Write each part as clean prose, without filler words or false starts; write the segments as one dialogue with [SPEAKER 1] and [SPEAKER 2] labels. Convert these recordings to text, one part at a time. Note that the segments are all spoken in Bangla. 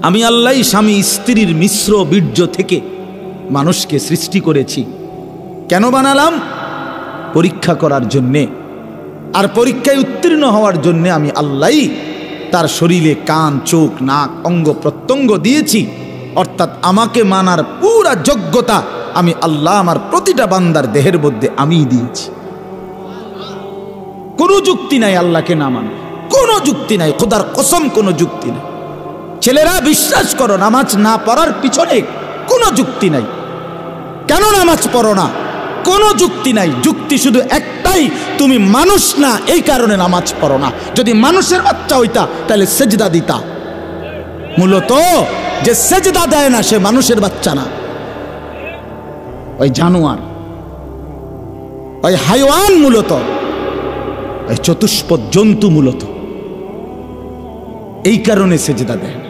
[SPEAKER 1] আমি আল্লাহই স্বামী স্ত্রীর মিশ্র বীর্য থেকে মানুষকে সৃষ্টি করেছি। কেন বানালাম? পরীক্ষা করার জন্যে। আর পরীক্ষায় উত্তীর্ণ হওয়ার জন্যে আমি আল্লাহই তার শরীরে কান, চোখ, নাক, অঙ্গ প্রত্যঙ্গ দিয়েছি। অর্থাৎ আমাকে মানার পুরা যোগ্যতা আমি আল্লাহ আমার প্রতিটা বান্দার দেহের মধ্যে আমিই দিয়েছি। কোনো যুক্তি নাই আল্লাহকে না মানা, কোনো যুক্তি নাই, খোদার কসম কোনো যুক্তি নাই। ছেলেরা বিশ্বাস করো, নামাজ না পড়ার পিছনে কোনো যুক্তি নাই। কেন নামাজ পড়ো না? কোনো যুক্তি নাই। যুক্তি শুধু একটাই, তুমি মানুষ না, এই কারণে নামাজ পড়ো না। যদি মানুষের বাচ্চা হইতা তাহলে সেজদা দিতা। মূলত যে সেজদা দেয় না সে মানুষের বাচ্চা না, ওই জানোয়ার, ওই হাইওয়ান, মূলত ওই চতুষ্পদ জন্তু, মূলত এই কারণে সেজদা দেয় না।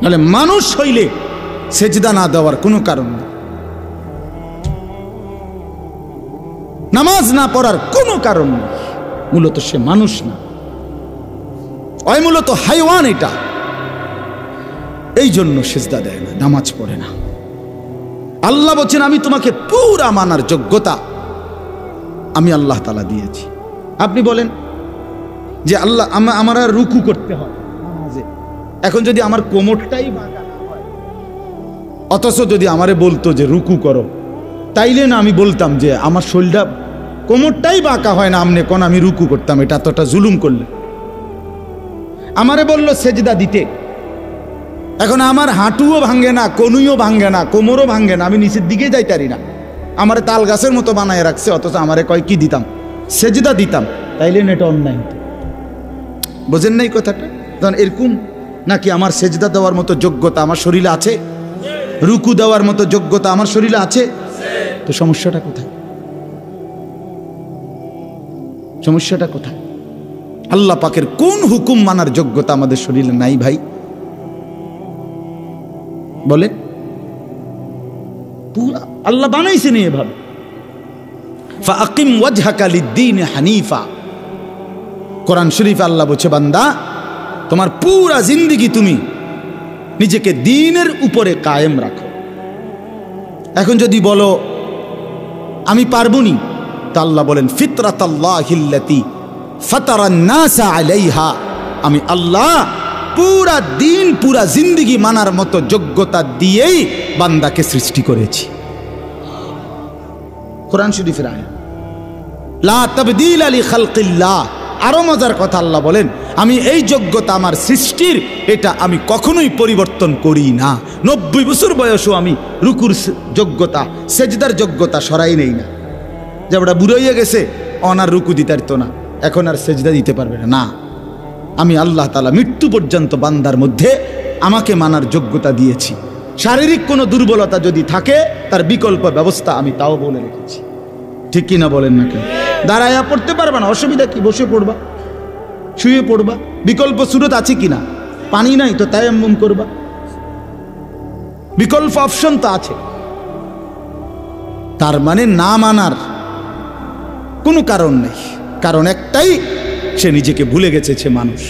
[SPEAKER 1] নাহলে মানুষ হইলে সেজদা না দেওয়ার কোনো কারণ নেই, নামাজ না পড়ার কোনো কারণ নেই। মূলত সে মানুষ না, ওই মূলত হাইওয়ান। এটা এই জন্য সেজদা দেয় না, নামাজ পড়ে না। আল্লাহ বলছেন আমি তোমাকে পুরা মানার যোগ্যতা আমি আল্লাহ তাআলা দিয়েছি। আপনি বলেন যে আল্লাহ আমার আর রুকু করতে হয় নামাজে। এখন যদি আমার কোমরটাই বাঁকা না হয়, অথচ যদি আমারে বলতো যে রুকু করো, তাইলে না আমি বলতাম যে আমার শরীরটা কোমরটাই বাঁকা হয় না, আমনে কোন আমি রুকু করতাম। এটা এতটা জুলুম করলে। আমারে বললো সেজদা দিতে, এখন আমার হাঁটুও ভাঙ্গে না, কনুইও ভাঙ্গে না, কোমরও ভাঙ্গে না, আমি নিচের দিকে যাইতারি না, আমারে তাল গাছের মতো বানায় রাখছে, অথচ আমারে কয় কি দিতাম? সেজদা দিতাম। তাইলে এটা অন্যায়। বোঝেন নাই কথাটা? তখন এরকম নাকি আমার সেজদা দেওয়ার মতো যোগ্যতা আমার শরীরে আছে? রুকু দেওয়ার মতো যোগ্যতা আমার শরীরে আছে? তো সমস্যাটা কোথায়? সমস্যাটা কোথায়? আল্লাহ পাকের কোন হুকুম মানার যোগ্যতা আমাদের শরীরে নাই ভাই? বলেন। পুরা আল্লাহ বানাইছেন এভাবে, ফাআকিম ওয়াজহাকা লিদ্দীন হানিফা। কোরআন শরীফে আল্লাহ বলছে বান্দা তোমার পুরা জিন্দেগি তুমি নিজেকে দ্বীনের উপরে কায়েম রাখো। এখন যদি বলো আমি পারবনি, তা আল্লাহ বলেন ফিতরাতাল্লাহিল্লাতী ফাতারান নাসা আলাইহা। আমি আল্লাহ পুরা দিন, পুরা জিন্দেগি মানার মতো যোগ্যতা দিয়েই বান্দাকে সৃষ্টি করেছি। কোরআন শরীফের আয়াত, লা তাবদীলা লিখালকিল্লাহ। আরো মজার কথা আল্লাহ বলেন আমি এই যোগ্যতা আমার সৃষ্টির, এটা আমি কখনোই পরিবর্তন করি না। 90 বছর বয়সও আমি রুকুর যোগ্যতা, সেজদার যোগ্যতা সরাই নেই না। যেটা বুড়ো হয়ে গেছে অনার রুকু দিতে পারতো না, এখন আর সেজদা দিতে পারবে না। না, আমি আল্লাহ তাআলা মৃত্যু পর্যন্ত বান্দার মধ্যে আমাকে মানার যোগ্যতা দিয়েছি। শারীরিক কোনো দুর্বলতা যদি থাকে তার বিকল্প ব্যবস্থা আমি তাও বলে রেখেছি। ঠিক কি না বলেন না? কেন দাঁড়ায়া পড়তে পারবা না, অসুবিধা কি? বসে পড়বা, শুয়ে পড়বা। বিকল্প সুরত আছে কিনা? পানি নাই তো তায়াম্মুম করবা, বিকল্প অপশন তো আছে। তার মানে না মানার কোনো কারণ নেই। কারণ একটাই, সে নিজেকে ভুলে গেছে সে মানুষ,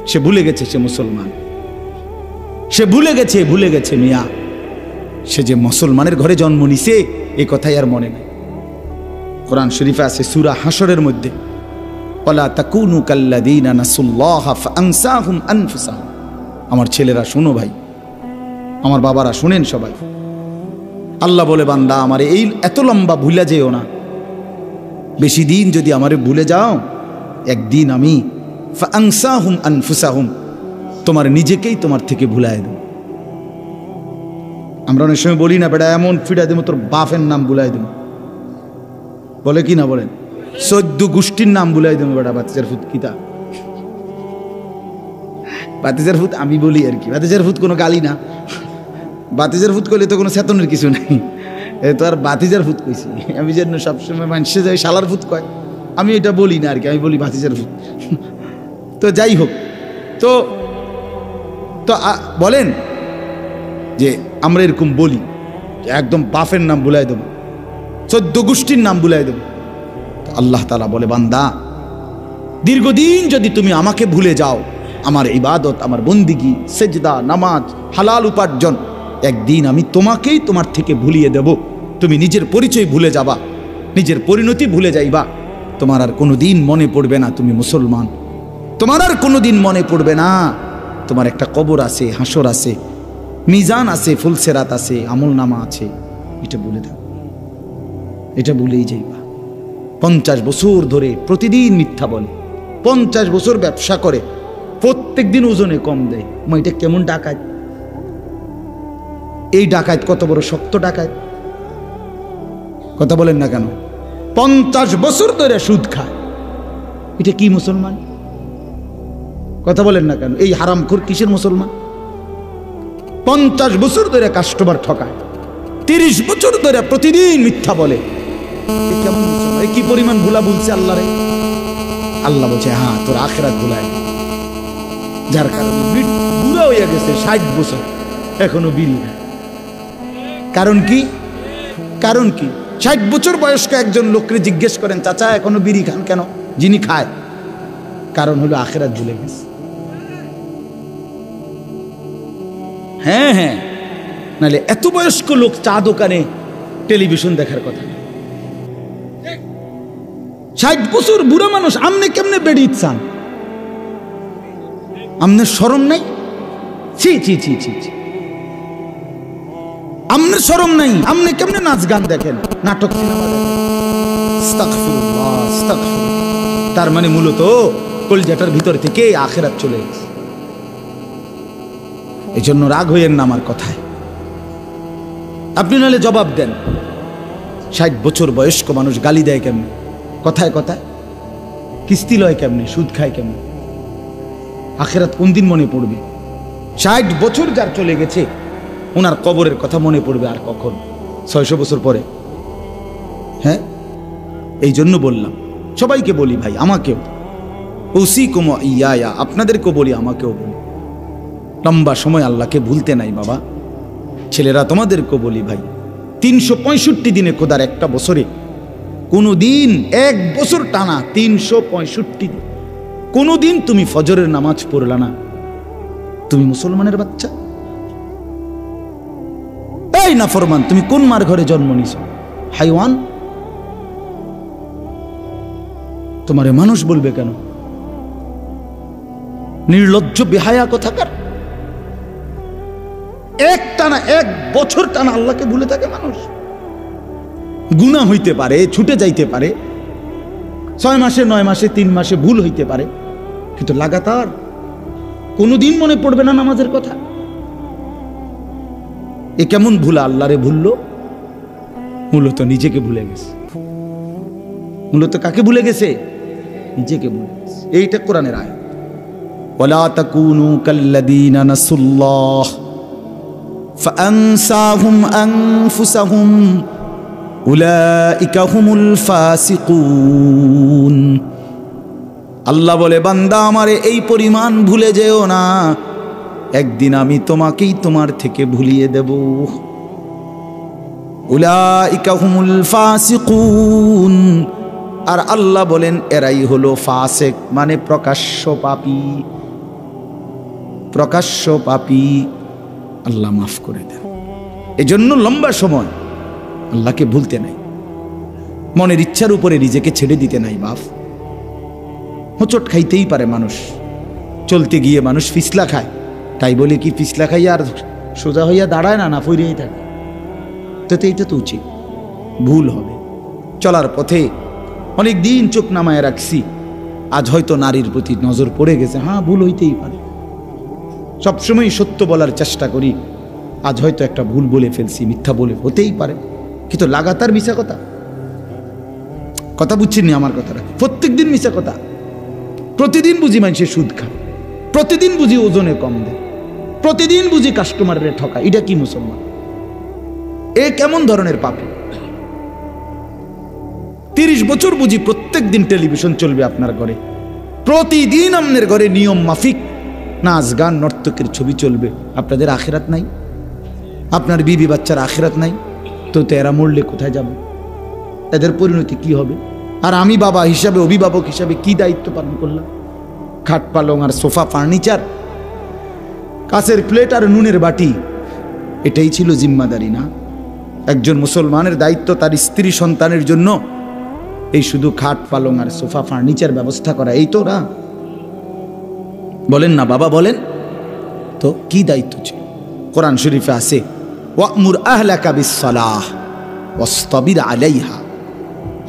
[SPEAKER 1] সে ভুলে গেছে সে মুসলমান, সে ভুলে গেছে মিয়া সে যে মুসলমানের ঘরে জন্ম নিছে এই কথাই আর মনে নেই। কোরআন শরীফে আছে সূরা হাশরের মধ্যে, ওয়ালা তাকুনু কাল্লাযীনা নাসুল্লাহা ফাআনসাহুম আনফুসাহুম। আমার ছেলেরা শোনো ভাই, আমার বাবারা শুনেন সবাই, আল্লাহ বলে বান্দা আমারে এই এত লম্বা ভুলে যেও না। বেশি দিন যদি আমারে ভুলে যাও, একদিন আমি ফাআনসাহুম আনফুসাহুম, তোমার নিজেকেই তোমার থেকে ভুলায় দেব। আমরা অনেক সময় বলি না বেটা এমন ফিডা দেব তোর বাপের নাম ভুলাই দেব, বলে কি না বলেন? 14 গোষ্ঠীর নাম ভুলাই দেব বেটা। বাতিজার ফুত কিতা? বাতিজার ফুত আমি বলি আর কি, বাতিজার ফুত কোনো গালি না। বাতিজার ফুত করলে তো কোনো চেতনের কিছু নাই, এ তো আর বাতিজার ফুত কইছি আমি যেন সবসময় মানুষে যায় শালার ফুত কয়, আমি এটা বলি না আর কি, আমি বলি বাতিজার ফুত। তো যাই হোক, তো তো বলেন যে আমরা এরকম বলি একদম বাপের নাম ভুলাই দেব, 14 গোষ্ঠীর নাম ভুলাই দেব। আল্লাহ তাআলা বলে বান্দা দীর্ঘদিন যদি তুমি আমাকে ভুলে যাও, আমার ইবাদত, আমার বন্দিগি, সেজদা, নামাজ, হালাল উপার্জন, একদিন আমি তোমাকেই তোমার থেকে ভুলিয়ে দেব। তুমি নিজের পরিচয় ভুলে যাবা, নিজের পরিণতি ভুলে যাইবা। তোমার আর কোনোদিন মনে পড়বে না তুমি মুসলমান। তোমার আর কোনোদিন মনে পড়বে না তোমার একটা কবর আছে, হাসর আছে, মিজান আছে, ফুলসেরাত আছে, আমল নামা আছে। এটা ভুলে থাক, এটা ভুলেই যাইবা। 50 বছর ধরে প্রতিদিন মিথ্যা বলে, 50 বছর ব্যবসা করে, প্রত্যেক দিন ওজনে কম দেয়। এটা কেমন ডাকাত? এই ডাকাত কত বড় শক্ত ডাকাত, কথা বলেন না কেন? 50 বছর ধরে সুদ খায়, এটা কি মুসলমান? কথা বলেন না কেন? এই হারামখোর কিসের মুসলমান? 50 বছর ধরে কাস্টমার ঠকায়, 30 বছর ধরে প্রতিদিন মিথ্যা বলে, কেমন মুসলমান? কি পরিমাণ ভুলা বলছে আল্লাহ রে। আল্লাহ বলছে হ্যাঁ তোর আখিরাত ভুলায়, যার কারণে বুড়া হইয়া গেছে, 60 বছর এখনো বিড়ি খায়। কারণ কি? কারণ কি? 60 বছর বয়স্ক একজন লোককে জিজ্ঞেস করেন, চাচা এখনো বিড়ি খান কেন? যিনি খায়, কারণ হলো আখিরাত ভুলে গেছে। হ্যাঁ হ্যাঁ, নাহলে এত বয়স্ক লোক চা দোকানে টেলিভিশন দেখার কথা না। 60 বছর বুড়া মানুষ, আমনে কেমনে বেড়ি চান? আমনে শরম নাই? ছি ছি ছি ছি ছি, আমনের শরম নাই? আমনে কেমনে নাচ গান দেখেন, নাটক সিনেমা দেখেন? আস্তাগফিরুল্লাহ, আস্তাগফিরুল্লাহ। তার মানে মূলত কলজাটার ভিতর থেকে আখিরাত চলে গেছে। এই জন্য রাগ হইয়েন না আমার কথায়, আপনি নাহলে জবাব দেন। 60 বছর বয়স্ক মানুষ গালি দেয় কেমনে, কথায় কথায়? কিস্তি লয় কেমনে, সুদ খায় কেমনে? আখিরাত কোন দিন মনে পড়বে? 60 বছর যার চলে গেছে, ওনার কবরের কথা মনে পড়বে আর কখন? 600 বছর পরে। হ্যাঁ, এই জন্য বললাম, সবাইকে বলি ভাই, আমাকেও, উসিকুম ইয়া, আপনাদেরকেও বলি, আমাকেও বলি, লম্বা সময় আল্লাহকে ভুলতে নাই বাবা। ছেলেরা তোমাদেরকেও বলি ভাই, 365 দিনে খোদার একটা বছরে কোনো দিন, 1 বছর টানা 365 দিন কোনো দিন তুমি ফজরের নামাজ পড়লা না, তুমি মুসলমানের বাচ্চা? এই নাফরমান, তুমি কোন মার ঘরে জন্ম নিছ? হাইওয়ান। তোমারে মানুষ বলবে কেন? নির্লজ্জ বেহায়া কথাকার। একটানা 1 বছর টানা আল্লাহকে ভুলে থাকে মানুষ। গুনাহ হইতে পারে, ছুটে যাইতে পারে, 6 মাসে 9 মাসে 3 মাসে ভুল হইতে পারে, কিন্তু লাগাতার কোনোদিন মনে পড়বে না নামাজের কথা। এ কেমন ভুলা? আল্লাহরে ভুললো, মূলত নিজেকে ভুলে গেছে। মূলত কাকে ভুলে গেছে? নিজেকে ভুলে গেছে। এইটা কোরআনের আয়াত, ওয়ালা তাকুনু কাল্লাযীনা নাসুল্লাহ ফাআনসাহুম আনফুসাহুম উলাইকা হুমুল ফাসিকুন। আল্লাহ বলে, বান্দা আমারে এই পরিমাণ ভুলে যেও না, একদিন আমি তোমাকেই তোমার থেকে ভুলিয়ে দেব। উলাইকা হুমুল ফাসিকুন। আর আল্লাহ বলেন এরাই হলো ফাসিক, মানে প্রকাশ্য পাপী। প্রকাশ্য পাপী। আল্লাহ মাফ করে দেন। এজন্য লম্বা সময় আল্লাহকে ভুলতে নাই, মনের ইচ্ছার উপরে নিজেকে ছেড়ে দিতে নাই। বাপ, হোঁচট খাইতেই পারে মানুষ, চলতে গিয়ে মানুষ ফিসলা খায়, তাই বলে কি ফিসলা খাইয়া আর সোজা হইয়া দাঁড়ায় না, না ফিরেই থাকে? তো এইটা তো উচিত, ভুল হবে। চলার পথে অনেক দিন চোখ নামায় রাখছি, আজ হয়তো নারীর প্রতি নজর পড়ে গেছে, হ্যাঁ ভুল হইতেই পারে। সবসময় সত্য বলার চেষ্টা করি, আজ হয়তো একটা ভুল বলে ফেলছি, মিথ্যা বলে, হতেই পারে, কিন্তু লাগাতার মিশা কথা। কথা বুঝছেননি আমার কথাটা? প্রত্যেক দিন মিশা কথা। প্রতিদিন বুঝি মানুষে সুদ খায়, প্রতিদিন বুঝি ওজনে কম দেয়, প্রতিদিন বুঝি কাস্টমারের ঠকায়। এটা কি মুসলমান? এ কেমন ধরনের পাপী? 30 বছর বুঝি প্রত্যেক দিন টেলিভিশন চলবে আপনার ঘরে, প্রতিদিন আপনার ঘরে নিয়ম মাফিক নাচ গান নর্তকের ছবি চলবে। আপনাদের আখিরাত নাই? আপনার বিবি বাচ্চার আখিরাত নাই? তো এরা মরলে কোথায় যাবে? এদের পরিণতি কি হবে? আর আমি বাবা হিসাবে, অভিভাবক হিসাবে কি দায়িত্ব পালন করলাম? খাট পালং আর সোফা ফার্নিচার, কাঁচের প্লেট আর নুনের বাটি, এটাই ছিল জিম্মাদারি না? একজন মুসলমানের দায়িত্ব তার স্ত্রী সন্তানের জন্য এই শুধু খাট পালং আর সোফা ফার্নিচার ব্যবস্থা করা, এই তো না? বলেন না বাবা, বলেন তো কি দায়িত্ব ছিল? কোরআন শরীফে আছে ওয়ামুর আহলাকা বিসসালাহ ওয়াসতাবির আলাইহা।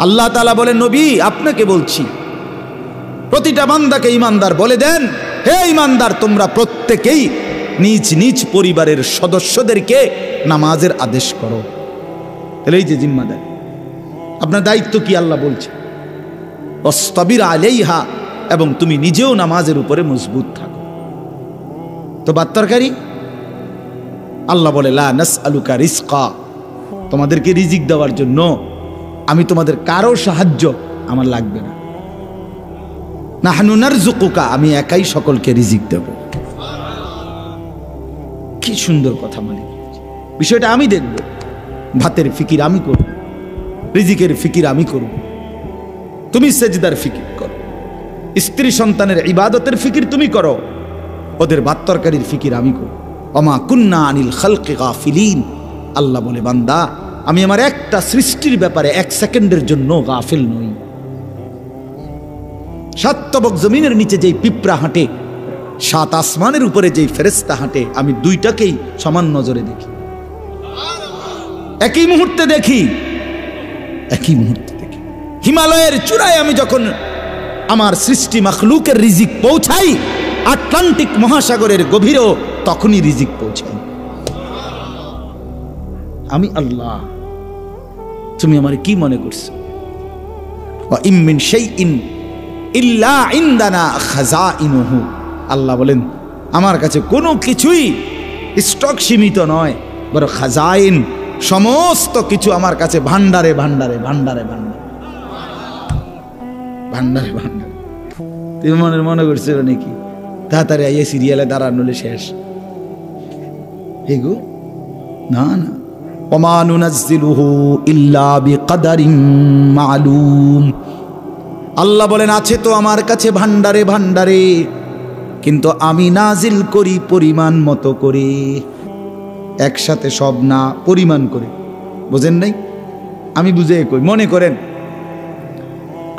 [SPEAKER 1] আল্লাহ তাআলা বলেন, নবী আপনাকে বলছি, প্রতিটা বান্দাকে ঈমানদার বলে দেন, হে ঈমানদার, তোমরা প্রত্যেকেই নিজ নিজ পরিবারের সদস্যদেরকে নামাজের আদেশ করো। তাহলে এই যে জিম্মাদারি, আপনার দায়িত্ব কি আল্লাহ বলছে, ওয়াসতাবির আলাইহা, এবং তুমি নিজেও নামাজের উপরে মজবুত থাকো। তো ভাত তরকারি আল্লাহ বলে লা নাসআলুকা রিজকা, তোমাদেরকে রিজিক দেওয়ার জন্য আমি তোমাদের কারো সাহায্য আমার লাগবে না। নাহনু নারযুকুকা, আমি একাই সকলকে রিজিক দেব। কি সুন্দর কথা, মানে বিষয়টা আমি দেখব, ভাতের ফিকির আমি করব, রিজিকের ফিকির আমি করব, তুমি সেজদার ফিকির করো, স্ত্রী সন্তানের ইবাদতের ফিকির তুমি করো, ওদের ভাত তরকারির ফিকির আমি করব। ওমা কুন্না আনিল খালকি গাফিলিন, আল্লাহ বলে বান্দা আমি আমার একটা সৃষ্টির ব্যাপারে এক সেকেন্ডের জন্য গাফিল নই। সাত তবক জমিনের নিচে যেই পিঁপড়া হাঁটে, সাত আসমানের উপরে যেই ফেরেশতা হাঁটে, আমি দুইটাকেই সমান নজরে দেখি, একই মুহূর্তে দেখি, একই মুহূর্তে দেখি। হিমালয়ের চূড়ায় আমি যখন আমার সৃষ্টি মাখলুকের রিজিক পৌঁছাই, আটলান্টিক মহাসাগরের গভীরেও তখনই রিজিক পৌঁছাই। আমি আল্লাহ, তুমি আমার কি মনে করছো? ওয়া ইম মিন শাইইন ইল্লা ইনদানা খাযাইনুহু, আল্লাহ বলেন আমার কাছে কোনো কিছুই স্টক সীমিত নয়, বড় খাজাইন, সমস্ত কিছু আমার কাছে ভান্ডারে ভান্ডারে ভান্ডারে ভান্ডারে ভান্ডারে ভান্ডারে। তুমি মনে করছিল নাকি তাড়াতাড়ি আইয়ে সিরিয়ালে দাঁড়ানো শেষ? এগো না না, ওমা নুনাজ্জিলুহু ইল্লা বিকদারিন মালুম, আল্লাহ বলেন আছে তো আমার কাছে ভান্ডারে ভান্ডারে, কিন্তু আমি নাজিল করি পরিমাণ মতো করে, একসাথে সব না, পরিমাণ করে। বুঝেন নাই? আমি বুঝে কই, মনে করেন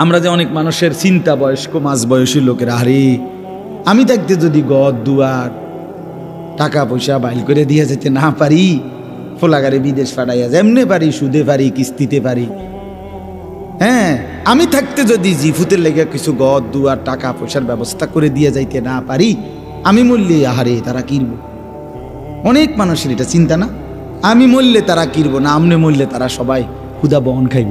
[SPEAKER 1] আমরা যে অনেক মানুষের চিন্তা, বয়স্ক মাঝ বয়সী লোকেরা, আরে আমি দেখতে যদি ঘর দুয়ার টাকা পয়সা বাইল করে দিয়ে যেতে না পারি, ফোলাগারে বিদেশ পাঠাইয়া যেমনে পারি, সুদে পারি, কিস্তিতে পারি, হ্যাঁ, আমি থাকতে যদি জিফুতের লেগে কিছু ঘর দুয়ার টাকা পয়সার ব্যবস্থা করে দিয়ে যাইতে না পারি, আমি মরলে আহারে তারা কিনবো। অনেক মানুষের এটা চিন্তা না, আমি মরলে তারা কিনবো না, আমনে মরলে তারা সবাই ক্ষুধা বহন খাইব,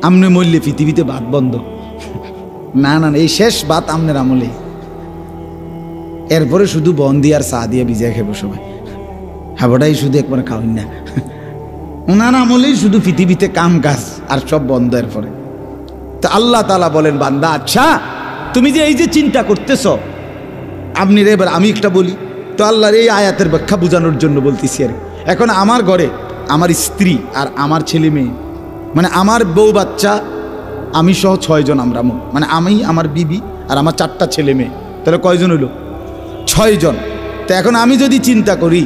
[SPEAKER 1] আমনে মরলে পৃথিবীতে ভাত বন্ধ। না না, এই শেষ ভাত আমনের আমলে, এরপরে শুধু বন দিয়ে আর চা দিয়ে ভিজিয়ে খাইব সবাই, হাবটাই শুধু একবার খাওয়ান না, ওনার আমলেই শুধু পৃথিবীতে কাম কাজ আর সব বন্ধ। এরপরে তো আল্লাহ তাআলা বলেন, বান্দা আচ্ছা তুমি যে এই যে চিন্তা করতেছ, আপনি এবার আমি একটা বলি তো, আল্লাহর এই আয়াতের ব্যাখ্যা বোঝানোর জন্য বলতেছি। আর এখন আমার ঘরে আমার স্ত্রী আর আমার ছেলে মেয়ে, মানে আমার বউ বাচ্চা, আমি সহ 6 জন, আমরা মানে আমি, আমার বিবি আর আমার 4টা ছেলে মেয়ে, তাহলে কয়জন হইল? 6 জন। তো এখন আমি যদি চিন্তা করি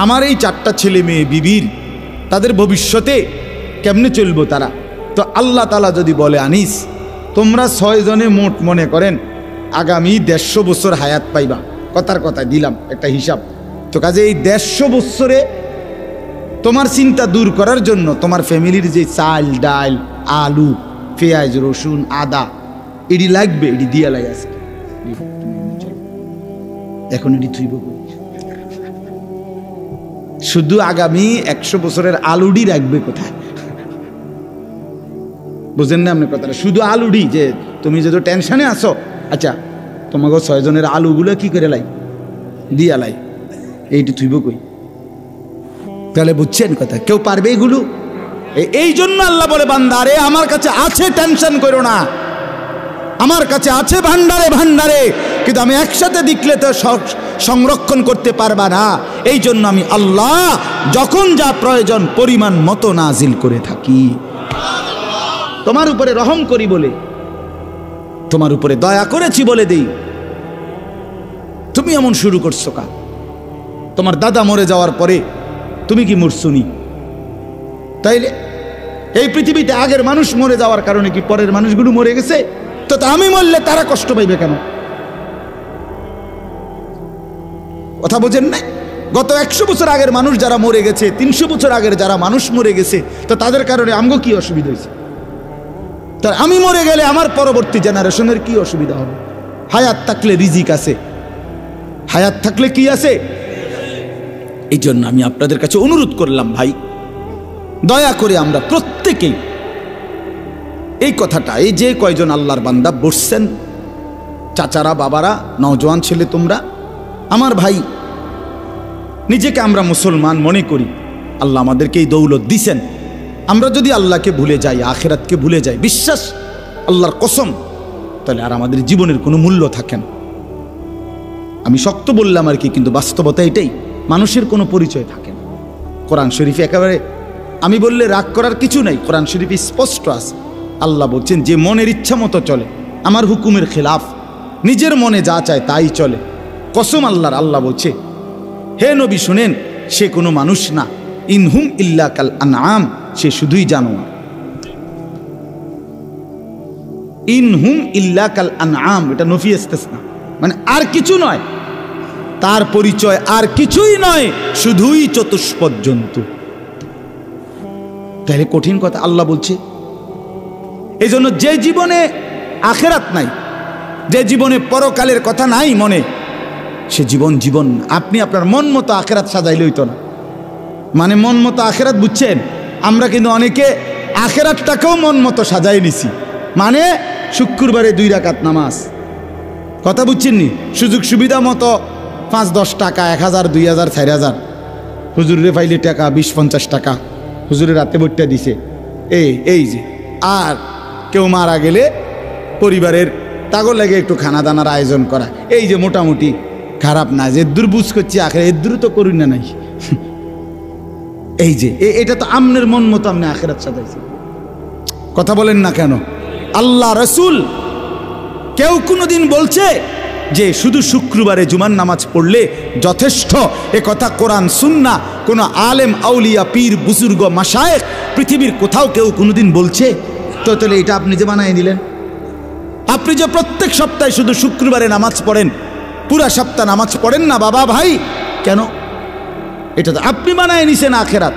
[SPEAKER 1] আমার এই 4টা ছেলে মেয়ে বিবির, তাদের ভবিষ্যতে কেমনে চলবো তারা, তো আল্লাহ তাআলা যদি বলে আনিস তোমরা 6 জনে মোট মনে করেন আগামী 150 বছর হায়াত পাইবা, কথার কথা দিলাম একটা হিসাব, তো কাজে এই 150 বছরে তোমার চিন্তা দূর করার জন্য তোমার ফ্যামিলির যে চাল ডাল আলু পেঁয়াজ রসুন আদা এটি লাগবে, এটি দিয়া লাগে আজকে, এখন এটি থুইব শুধু আগামী 100 বছরের আলুডি রাখবে কোথায়? বুঝেন না আপনি কথাটা? শুধু আলুডি, যে তুমি যদি টেনশনে আসো, আচ্ছা তোমাকে 6 জনের আলুগুলো কি করে লাই দিয়া লাই, এইটি থুইব কই? তাহলে বুঝছেন কথা? কেউ পারবে এগুলো? এই জন্য আল্লাহ বলে, বান্দা রে আমার কাছে আছে, টেনশন করো না, আমার কাছে আছে ভান্ডারে ভান্ডারে, কিন্তু আমি একসাথে দেখলে তো সংরক্ষণ করতে পারবা না। এই জন্য আমি আল্লাহ যখন যা প্রয়োজন পরিমাণ মতো নাজিল করে থাকি, তোমার উপরে রহম করি বলে। তোমার উপরে দয়া করেছি বলে দেই, তুমি এমন শুরু করছো কা? তোমার দাদা মরে যাওয়ার পরে তুমি কি মরছুনি? তাইলে এই পৃথিবীতে আগের মানুষ মরে যাওয়ার কারণে কি পরের মানুষগুলো মরে গেছে? তো আমি মরলে তারা কষ্ট পাইবে কেন? কথা বোঝেন না? গত 100 বছর আগের মানুষ যারা মরে গেছে, 300 বছর আগের যারা মানুষ মরে গেছে, তো তাদের কারণে আমগো কি অসুবিধা হয়েছে? তার আমি মরে গেলে আমার পরবর্তী জেনারেশনের কি অসুবিধা হবে? হায়াত থাকলে রিজিক আছে, হায়াত থাকলে কি আছে? এই জন্য আমি আপনাদের কাছে অনুরোধ করলাম, ভাই দয়া করে আমরা প্রত্যেকেই এই কথাটা, এই যে কয়জন আল্লাহর বান্দা বসছেন, চাচারা, বাবারা, নওজোয়ান ছেলে তোমরা, আমার ভাই, নিজেকে আমরা মুসলমান মনে করি, আল্লাহ আমাদেরকে এই দৌলত দিছেন। আমরা যদি আল্লাহকে ভুলে যাই, আখিরাতকে ভুলে যাই, বিশ্বাস আল্লাহর কসম, তাহলে আর আমাদের জীবনের কোনো মূল্য থাকে না। আমি শক্ত বললাম আর কি, কিন্তু বাস্তবতা এটাই, মানুষের কোনো পরিচয় থাকে না। কোরআন শরীফে একেবারে আমি বললে রাগ করার কিছু নাই, কোরআন শরীফে স্পষ্ট আছে। আল্লাহ বলছেন, যে মনের ইচ্ছা মতো চলে, আমার হুকুমের খেলাফ, নিজের মনে যা চায় তাই চলে, কসম আল্লাহর, আল্লাহ বলছে, হে নবী শুনেন, সে কোনো মানুষ না, ইনহুম ইল্লা কাল আনআম, সে শুধুই জানোয়ার। ইনহুম ইল্লা কাল আনআম, এটা নফি ইস্তিসনা, মানে আর কিছু নয়, তার পরিচয় আর কিছুই নয়, শুধুই চতুষ্পদ জন্তু। তাহলে কঠিন কথা আল্লাহ বলছে। এই জন্য যে জীবনে আখিরাত নাই, যে জীবনে পরকালের কথা নাই মনে, সে জীবন জীবন। আপনি আপনার মন মতো আখিরাত সাজাইলে হইতো না। মানে মন মতো আখিরাত বুঝছেন? আমরা কিন্তু অনেকে আখিরাতটাকেও মন মতো সাজাই নিছি। মানে শুক্রবারে 2 রাকাত নামাজ, কথা বুঝছেন নি? সুযোগ সুবিধা মতো 5-10 টাকা, 1000, 2000, 4000, হুজুরে পাইলে টাকা 20-50 টাকা হুজুরের রাতে বইটা দিছে, এই যে। আর কেউ মারা গেলে পরিবারের তাগর লাগে একটু খানা দানার আয়োজন করা, এই যে মোটামুটি খারাপ না, যে দূর বুঝ করছি আখেরা এর দূর তো করুন না নাই। এই যে এটা তো আমনের মন মতো আপনি আখেরাত সাজাইছে। কথা বলেন না কেন? আল্লাহ রসুল কেউ কোনোদিন বলছে যে শুধু শুক্রবারে জুমার নামাজ পড়লে যথেষ্ট? এ কথা কোরআন সুন্নাহ কোন আলেম, আউলিয়া, পীর, বুজুর্গ, মাশায়েখ পৃথিবীর কোথাও কেউ কোনোদিন বলছে? তো তাহলে এটা আপনি যে বানায় নিলেন। আপনি যে প্রত্যেক সপ্তাহে শুধু শুক্রবারে নামাজ পড়েন, পুরা সপ্তাহ নামাজ পড়েন না বাবা ভাই, কেন? এটা তো আপনি বানায় নিছেন আখেরাত,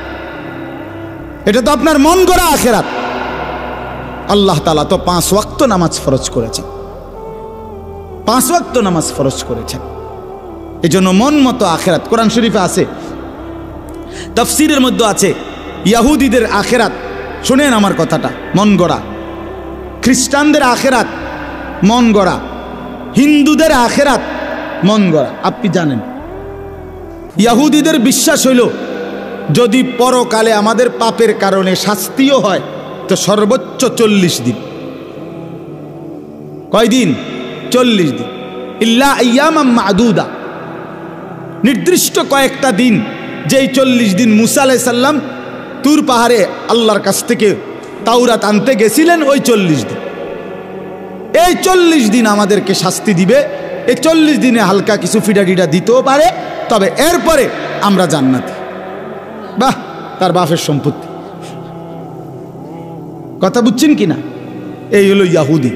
[SPEAKER 1] এটা তো আপনার মন গড়া আখেরাত। আল্লাহ তাআলা তো 5 ওয়াক্ত নামাজ ফরজ করেছেন, 5 ওয়াক্ত নামাজ ফরজ করেছেন। এই জন্য মন মতো আখেরাত কোরআন শরীফে আছে, তাফসীরের মধ্যে আছে। ইহুদিদের আখেরাত, শুনেন আমার কথাটা, মন গড়া। খ্রিস্টানদের আখেরাত মন গড়া, হিন্দুদের আখেরাত মন গড়া। আপনি জানেন ইহুদিদের বিশ্বাস হইল যদি পরকালে আমাদের পাপের কারণে শাস্তিও হয় তো সর্বোচ্চ 40 দিন। কয় দিন? 40 দিন। ইল্লা আইয়ামাম মাদুদা, নির্দিষ্ট কয়েকটা দিন, যেই 40 দিন মুসা আলাইহিস সালাম তুর পাহাড়ে আল্লাহর কাছ থেকে তাওরাত আনতে গেছিলেন, ওই 40 দিন। এই 40 দিন আমাদেরকে শাস্তি দিবে। এই 40 দিনে হালকা কিছু ফিডাডিডা দিতেও পারে, তবে এরপরে আমরা জান্নাতি। বাহ, তার বাপের সম্পত্তি। কথা বুঝছেন কিনা? এই হলো ইহুদি,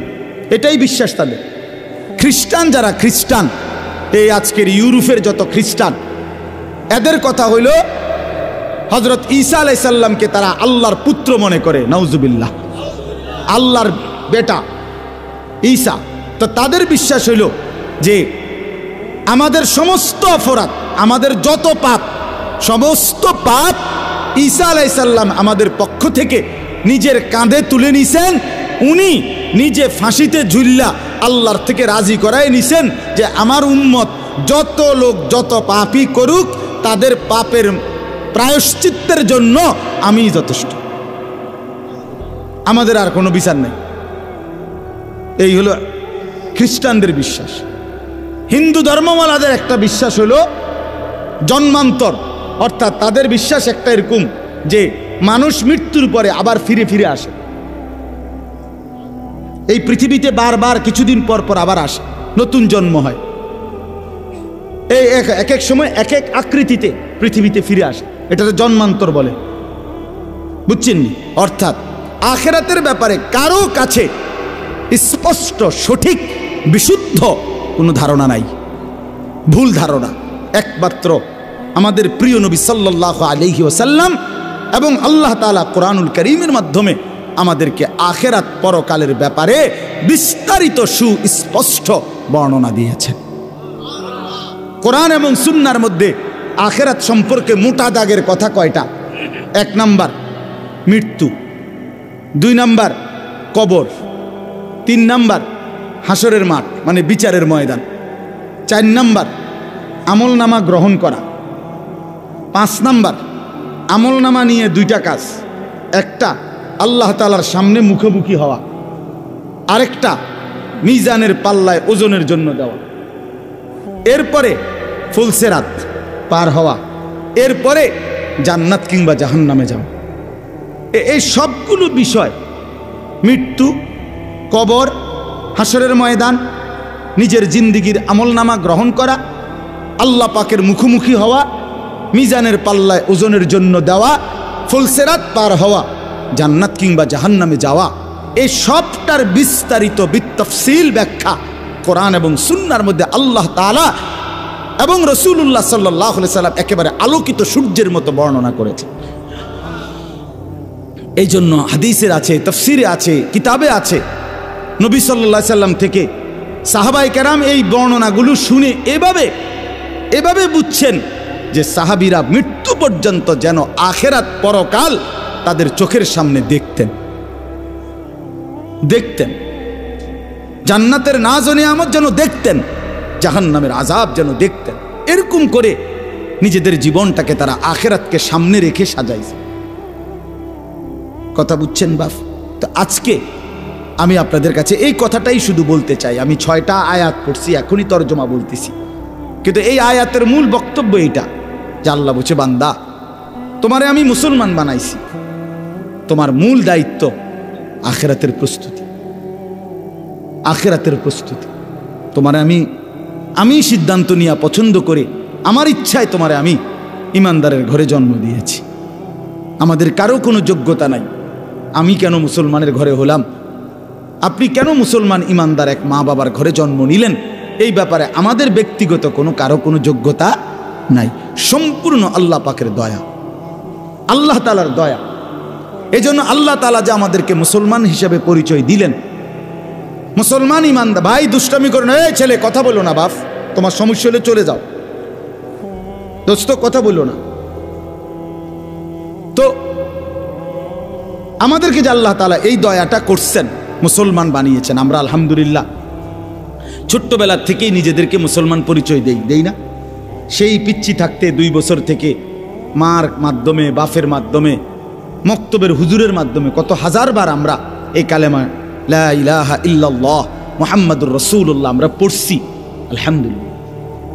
[SPEAKER 1] এটাই বিশ্বাস তাদের। খ্রিস্টান যারা, খ্রিস্টান এই আজকের ইউরোপের যত খ্রিস্টান, এদের কথা হইল হযরত ঈসা আলাইহিস সালামকে তারা আল্লাহর পুত্র মনে করে, নাউজুবিল্লাহ, আল্লাহর বেটা ঈসা। তো তাদের বিশ্বাস হইল যে আমাদের সমস্ত অপরাধ, আমাদের যত পাপ, সমস্ত পাপ ঈসা আলাইহিস সালাম আমাদের পক্ষ থেকে নিজের কাঁধে তুলে নিছেন। উনি নিজে ফাঁসিতে ঝুল্লা আল্লাহর থেকে রাজি করায় নিছেন যে আমার উম্মত যত লোক যত পাপই করুক, তাদের পাপের প্রায়শ্চিত্তের জন্য আমি যথেষ্ট, আমাদের আর কোনো বিচার নেই। এই হলো খ্রিস্টানদের বিশ্বাস। হিন্দু ধর্মওয়ালাদের একটা বিশ্বাস হলো জন্মান্তর, অর্থাৎ তাদের বিশ্বাস একটা এরকম যে মানুষ মৃত্যুর পরে আবার ফিরে ফিরে আসে। এই পৃথিবীতে বারবার কিছুদিন পর পর আবার আসে, নতুন জন্ম হয়। এই এক এক সময় এক এক আকৃতিতে পৃথিবীতে ফিরে আসে, এটাকে জন্মান্তর বলে, বুঝছেন? অর্থাৎ আখিরাতের ব্যাপারে কারো কাছে স্পষ্ট সঠিক বিশুদ্ধ কোনো ধারণা নাই, ভুল ধারণা। একমাত্র আমাদের প্রিয় নবী সাল্লাল্লাহু আলাইহি ওয়াসাল্লাম এবং আল্লাহ তাআলা কোরআনুল কারীমের মাধ্যমে আমাদেরকে আখিরাত পরকালের ব্যাপারে বিস্তারিত সুস্পষ্ট বর্ণনা দিয়েছেন। কোরআন এবং সুন্নাহর মধ্যে আখিরাত সম্পর্কে মোটা দাগের কথা কয়টা? 1 নাম্বার মৃত্যু, 2 নাম্বার কবর, 3 নাম্বার হাসরের মাঠ মানে বিচারের ময়দান, 4 নাম্বার আমলনামা গ্রহণ করা, 5 নাম্বার আমলনামা নিয়ে 2টা কাজ, একটা আল্লাহ তাআলার সামনে মুখোমুখি হওয়া, আরেকটা মিজানের পাল্লায় ওজনের জন্য দেওয়া, এরপরে ফুলসেরাত পার হওয়া, এরপরে জান্নাত কিংবা জাহান্নামে যাওয়া। এই সবগুলো বিষয়, মৃত্যু, কবর, হাসরের ময়দান, নিজের জিন্দিগির আমলনামা গ্রহণ করা, আল্লাহ পাকের মুখোমুখি হওয়া, মিজানের পাল্লায় ওজনের জন্য দেওয়া, ফুলসেরাত পার হওয়া, জান্নাত কিংবা জাহান্নামে যাওয়া, এই সবটার বিস্তারিত বিতফসিল ব্যাখ্যা কোরআন এবং সুন্নাহর মধ্যে আল্লাহ তাআলা এবং রাসূলুল্লাহ সাল্লাল্লাহু আলাইহি সাল্লাম একেবারে আলোকিত সূর্যের মতো বর্ণনা করেছে। এই জন্য হাদিসের আছে, তাফসিরে আছে, কিতাবে আছে। নবী সাল্লাল্লাহু আলাইহি সাল্লাম থেকে সাহাবায়ে কেরাম এই বর্ণনাগুলো শুনে এভাবে বুঝছেন যে সাহাবীরা মৃত্যু পর্যন্ত যেন আখিরাত পরকাল তাদের চোখের সামনে দেখতেন, জান্নাতের নাজ ও নিয়ামত যেন দেখতেন, জাহান্নামের আযাব যেন দেখতেন। এরকম করে নিজেদের জীবনটাকে তারা আখিরাতকে সামনে রেখে সাজাইছে। কথা বুঝছেন বাপ? তো আজকে আমি আপনাদের কাছে এই কথাটাই শুধু বলতে চাই। আমি 6টা আয়াত পড়ছি, এখনই তরজমা বলতেছি, কিন্তু এই আয়াতের মূল বক্তব্য এইটা যে আল্লাহ বলছে, বান্দা তোমারে আমি মুসলমান বানাইছি, তোমার মূল দায়িত্ব আখিরাতের প্রস্তুতি, আখিরাতের প্রস্তুতি। তোমারে আমি সিদ্ধান্ত নিয়ে পছন্দ করে আমার ইচ্ছায় তোমারে আমি ইমানদারের ঘরে জন্ম দিয়েছি। আমাদের কারো কোনো যোগ্যতা নাই। আমি কেন মুসলমানের ঘরে হলাম, আপনি কেন মুসলমান ইমানদার এক মা বাবার ঘরে জন্ম নিলেন, এই ব্যাপারে আমাদের ব্যক্তিগত কারো কোনো যোগ্যতা নাই। সম্পূর্ণ আল্লাহ পাকের দয়া, আল্লাহ তাআলার দয়া। এই জন্য আল্লাহ তাআলা যে আমাদেরকে মুসলমান হিসেবে পরিচয় দিলেন, মুসলমান ইমানদার। ভাই দুষ্টামি করো না, এই ছেলে কথা বলো না, বাপ তোমার সমস্যা হলে চলে যাও, দোস্ত কথা বলো না। তো আমাদেরকে যে আল্লাহ তাআলা এই দয়াটা করছেন, মুসলমান বানিয়েছেন, আমরা আলহামদুলিল্লাহ ছোট্টবেলার থেকেই নিজেদেরকে মুসলমান পরিচয় দেই না? সেই পিচ্ছি থাকতে 2 বছর থেকে মার মাধ্যমে, বাফের মাধ্যমে, মক্তবের হুজুরের মাধ্যমে কত হাজারবার আমরা এই কালেমা লা ইলাহা ইল্লাল্লাহ মুহাম্মাদুর রাসূলুল্লাহ আমরা পড়ছি। আলহামদুলিল্লাহ,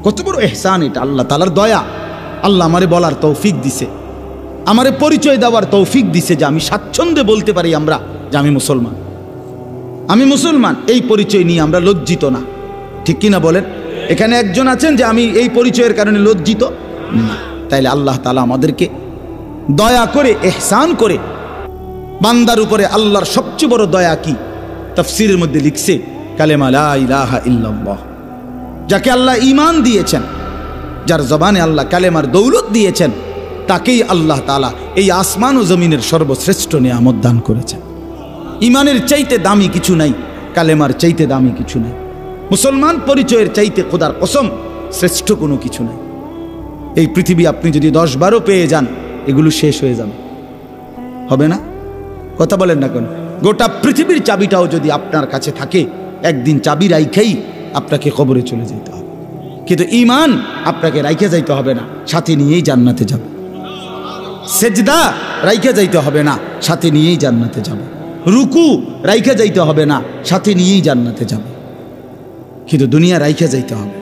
[SPEAKER 1] কত বড় ইহসান এটা, আল্লাহ তাআলার দয়া। আল্লাহ আমারে বলার তৌফিক দিছে, আমারে পরিচয় দেওয়ার তৌফিক দিছে যে আমি স্বাচ্ছন্দ্যে বলতে পারি আমরা যে আমি মুসলমান। এই পরিচয় নিয়ে আমরা লজ্জিত না, ঠিক কিনা বলেন? এখানে একজন আছেন যে আমি এই পরিচয়ের কারণে লজ্জিত না। তাইলে আল্লাহ তাআলা আমাদেরকে দয়া করে, ইহসান করে বান্দার উপরে আল্লাহর সবচেয়ে বড় দয়া কি? তাফসীরের মধ্যে লিখছে কালেমা লা ইলাহা ইল্লাল্লাহ। যাকে আল্লাহ ঈমান দিয়েছেন, যার জবানে আল্লাহ কালেমার দৌলত দিয়েছেন, তাকেই আল্লাহ তাআলা এই আসমান ও জমিনের সর্বশ্রেষ্ঠ নিয়ামত দান করেছেন। ঈমানের চাইতে দামি কিছু নাই, কালেমার চাইতে দামি কিছু নাই, মুসলমান পরিচয়ের চাইতে খোদার কসম শ্রেষ্ঠ কোনো কিছু নাই। এই পৃথিবী আপনি যদি 10-12 পেয়ে যান, এগুলো শেষ হয়ে যাবে, হবে না? কথা বলেন না কেন? গোটা পৃথিবীর চাবিটাও যদি আপনার কাছে থাকে, একদিন চাবি রাইখাই আপনাকে কবরে চলে যেতে হবে। কিন্তু ঈমান আপনাকে রাইখে যাইতে হবে না, সাথে নিয়েই জান্নাতে যাবে। সেজদা রাইখে যাইতে হবে না, সাথে নিয়েই জান্নাতে যাবে। রুকু রাইখে যাইতে হবে না, সাথে নিয়েই জান্নাতে যাবে। কিন্তু দুনিয়া রাইখে যাইতে হবে,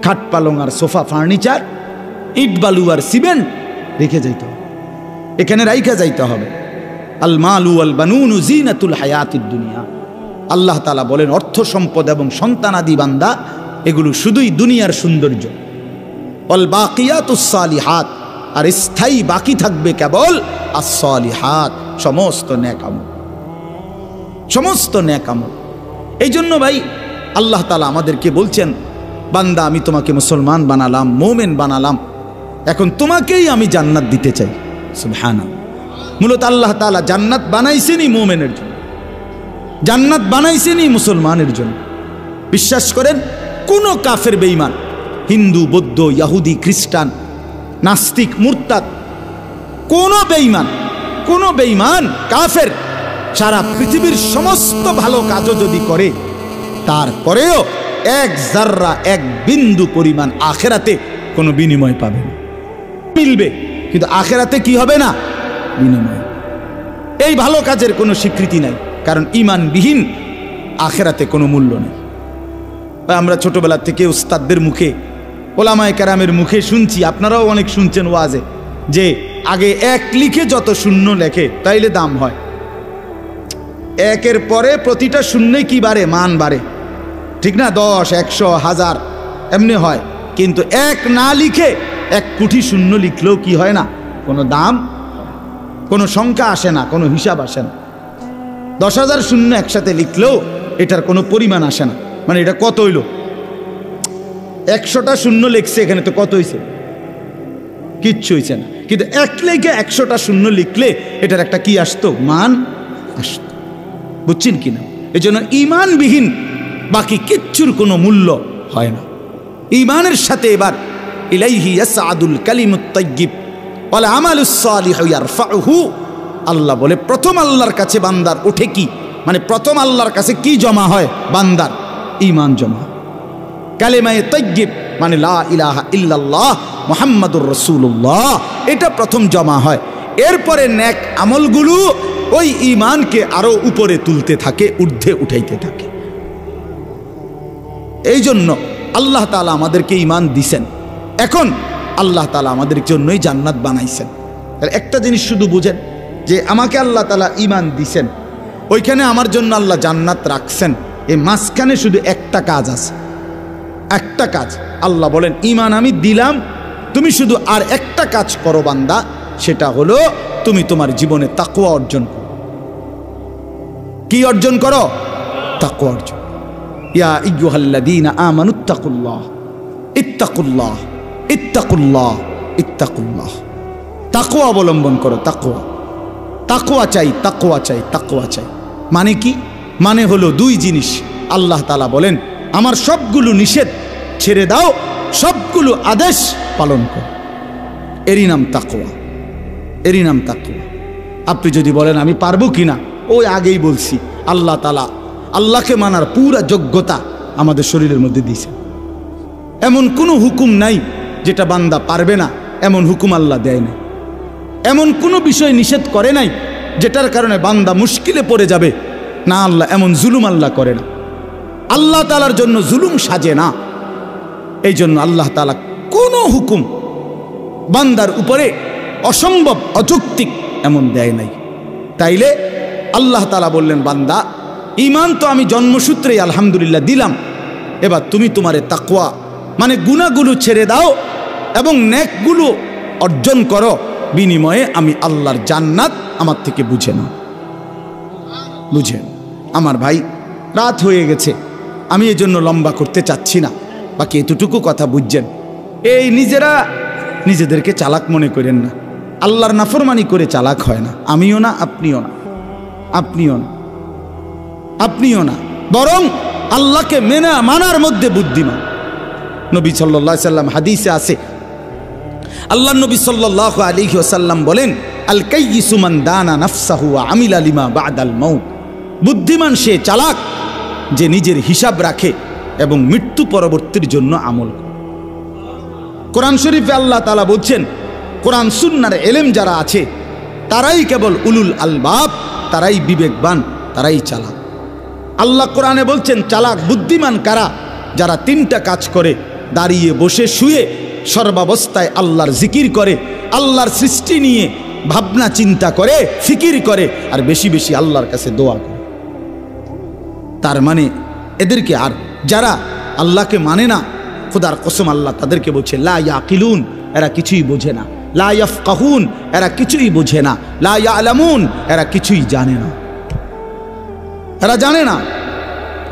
[SPEAKER 1] খাট পালং আর সোফা ফার্নিচার, ইট বালু আর সিমেন্ট রেখে যাইতে হবে, এখানে রাইখে যাইতে হবে। আল মালু আল বানুনু জিনাতুল হায়াতিদ দুনিয়া। আল্লাহ তাআলা বলেন অর্থ সম্পদ এবং সন্তানাদি বান্দা এগুলো শুধুই দুনিয়ার সৌন্দর্য। অল বাকিয়াতুস সালিহাত, আর স্থায়ী বাকি থাকবে কেবল as-সালিহাত, সমস্ত নেক আমল, সমস্ত নেক আমল। এই জন্য ভাই আল্লাহ তাআলা আমাদেরকে বলছেন, বান্দা আমি তোমাকে মুসলমান বানালাম, মুমিন বানালাম, এখন তোমাকেই আমি জান্নাত দিতে চাই। সুবহানাল্লাহ। মূলত আল্লাহ তাআলা জান্নাত বানাইছেনই মুমিনের জন্য, জান্নাত বানাইছেনই মুসলমানের জন্য। বিশ্বাস করেন কোন কাফের বেঈমান, হিন্দু, বৌদ্ধ, ইহুদি, খ্রিস্টান, নাস্তিক, মুরতাদ, কোন বেঈমান কাফের সারা পৃথিবীর সমস্ত ভালো কাজও যদি করে, তারপরেও এক জাররা, এক বিন্দু পরিমাণ আখেরাতে কোনো বিনিময় পাবে না। মিলবে কিন্তু আখেরাতে কি হবে না? বিনিময়। এই ভালো কাজের কোনো স্বীকৃতি নাই, কারণ ঈমানবিহীন আখেরাতে কোনো মূল্য নেই। আমরা ছোটবেলা থেকে উস্তাদদের মুখে, ওলামায়ে কেরামের মুখে শুনছি, আপনারাও অনেক শুনছেন ওয়াজে, যে আগে এক লিখে যত শূন্য লেখে তাইলে দাম হয়। একের পরে প্রতিটা শূন্যে কি বাড়ে? মান বাড়ে, ঠিক না? 10, 100, 1000 এমনি হয়। কিন্তু এক না লিখে 1 কোটি শূন্য লিখলেও কি হয় না? কোনো দাম, কোনো সংখ্যা আসে না, কোনো হিসাব আসে না। 10,000 শূন্য একসাথে লিখলেও এটার কোনো পরিমাণ আসে না। মানে এটা কত হইল? 100টা শূন্য লিখছে, এখানে তো কত হয়েছে? কিচ্ছু হয়েছে না। কিন্তু এক লিখে 100টা শূন্য লিখলে এটার একটা কি আসতো? মান আসতো। বুঝছেন কিনা? এই জন্য ঈমানবিহীন বাকি কিচ্ছুর কোনো মূল্য হয় না। ঈমানের সাথে এবার ইলাইহি ইয়াসআদুল কালিমুত তাইয়্যিব ওয়াল আমালুস সালিহু ইয়ারফাউহু, আল্লাহ বলে প্রথম আল্লাহর কাছে বান্দার ওঠে কি? মানে প্রথম আল্লাহর কাছে কি জমা হয়? বান্দার ঈমান জমা। কালেমায়ে তাইয়্যিব মানে লা ইলাহা ইল্লাল্লাহ মুহাম্মাদুর রাসূলুল্লাহ, এটা প্রথম জমা হয়। এরপরে নেক আমলগুলো ওই ঈমানকে আরো উপরে তুলতে থাকে, ঊর্ধ্বে উঠাইতে থাকে। এই জন্য আল্লাহ তাআলা আমাদেরকে ঈমান দিছেন। এখন আল্লাহ তাআলা আমাদের জন্যই জান্নাত বানাইছেন। একটা জিনিস শুধু বুঝেন, যে আমাকে আল্লাহ তাআলা ঈমান দিছেন, ওইখানে আমার জন্য আল্লাহ জান্নাত রাখছেন, এই মাঝখানে শুধু একটা কাজ আছে, একটা কাজ। আল্লাহ বলেন ঈমান আমি দিলাম, তুমি শুধু আর একটা কাজ করো বান্দা, সেটা হলো তুমি তোমার জীবনে তাকওয়া অর্জন করো। কি অর্জন করো? তাকওয়া অর্জন। ইয়া আইয়ুহাল্লাযীনা আমানুত্তাকুল্লাহ ইত্তাকুল্লাহ ইত্তাকুল্লাহ ইত্তাকুল্লাহ। তাকওয়া অবলম্বন করো। তাকওয়া, তাকওয়া চাই, তাকওয়া চাই, তাকওয়া চাই। মানে কি? মানে হলো 2 জিনিস। আল্লাহ তাআলা বলেন আমার সবগুলো নিষেধ ছেড়ে দাও, সবগুলো আদেশ পালন করো। এরই নাম তাকওয়া, এরই নাম তাকওয়া। আপনি যদি বলেন আমি পারবো কিনা, ওই আগেই বলছি, আল্লাহ তাআলা আল্লাহকে মানার পুরা যোগ্যতা আমাদের শরীরের মধ্যে দিয়েছে। এমন কোনো হুকুম নাই যেটা বান্দা পারবে না, এমন হুকুম আল্লাহ দেয় না। এমন কোনো বিষয় নিষেধ করে নাই যেটার কারণে বান্দা মুশকিলে পড়ে যাবে না। আল্লাহ এমন জুলুম আল্লাহ করে না। আল্লাহ তাআলার জন্য জুলুম সাজে না। এই জন্য আল্লাহ তাআলা কোনো হুকুম বান্দার উপরে অসম্ভব, অযৌক্তিক এমন দেয় নাই। তাইলে আল্লাহ তাআলা বললেন বান্দা ঈমান তো আমি জন্মসূত্রেই আলহামদুলিল্লাহ দিলাম, এবার তুমি তোমারে তাকওয়া মানে গুনাহগুলো ছেড়ে দাও এবং নেকগুলো অর্জন করো, বিনিময়ে আমি আল্লাহর জান্নাত আমার থেকে বুঝে নাও। বুঝেন আমার ভাই, রাত হয়ে গেছে, আমি এই জন্য লম্বা করতে চাচ্ছি না, বাকি এতটুকু কথা বুঝছেন। এই নিজেরা নিজেদেরকে চালাক মনে করেন না, আল্লাহর নাফরমানি করে চালাক হয় না। আমিও না, আপনিও না, আপনিও না, আপনিও না, বরং আল্লাহকে মানার মধ্যে বুদ্ধিমান। নবী সাল্লাল্লাহু আলাইহি ওয়াসাল্লাম হাদিসে আছে, আল্লাহ নবী সাল্লাল্লাহু আলাইহি ওয়াসাল্লাম বলেন আল কাইয়িসু মান দানা নাফসাহু ওয়া আমিলা লিমা বা'দাল মাউত। বুদ্ধিমান সে, চালাক যে নিজের হিসাব রাখে এবং মৃত্যু পরবর্তীর জন্য আমল করে। কোরআন শরীফে আল্লাহ তাআলা বলছেন কোরআন সুন্নাহর ইলম যারা আছে তারাই কেবল উলুল আলবাব, তারাই বিবেকবান, তারাই চালাক। আল্লাহ কোরআনে বলছেন চালাক বুদ্ধিমান কারা? যারা 3টা কাজ করে, দাঁড়িয়ে বসে শুয়ে সর্বাবস্থায় আল্লাহর জিকির করে, আল্লাহর সৃষ্টি নিয়ে ভাবনা চিন্তা করে, ফিকির করে, আর বেশি বেশি আল্লাহর কাছে দোয়া করে। তার মানে এদেরকে, আর যারা আল্লাহকে মানে না, খোদার কসম আল্লাহ তাদেরকে বলছে লা ইয়াকিলুন, এরা কিছুই বোঝে না, লা ইয়াফকাহুন, এরা কিছুই বোঝে না, লা ইয়ালামুন, এরা কিছুই জানে না, এরা জানে না।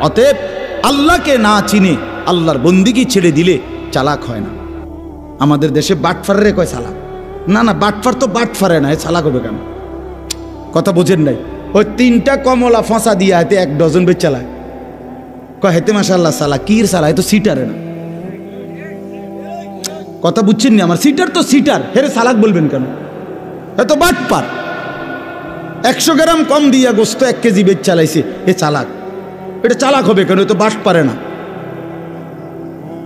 [SPEAKER 1] অতএব আল্লাহকে না চিনে আল্লাহর বন্দিগি ছেড়ে দিলে চালাক হয় না। আমাদের দেশে বাটফারে কয় চালাক, না না, বাটফার তো বাটফারে না, চালাক হবে কেন? কথা বোঝেন নাই? ওই 3টা কমলা ফসা দিয়া হাতে 1 ডজন বেচ চালায়, কয় হেতে মাশাআল্লাহ চালাক, কির চালায় তো সিটারে না। কথা বুঝছেন নি আমার? সিটার তো সিটার, হেরে চালাক বলবেন কেন? এত বাটপার। 100 গ্রাম কম দিয়া গোস্ত 1 কেজি বেচ চালাইছে, এ চালাক। এটা চালাক হবে কেন? এ তো বাট পারে না,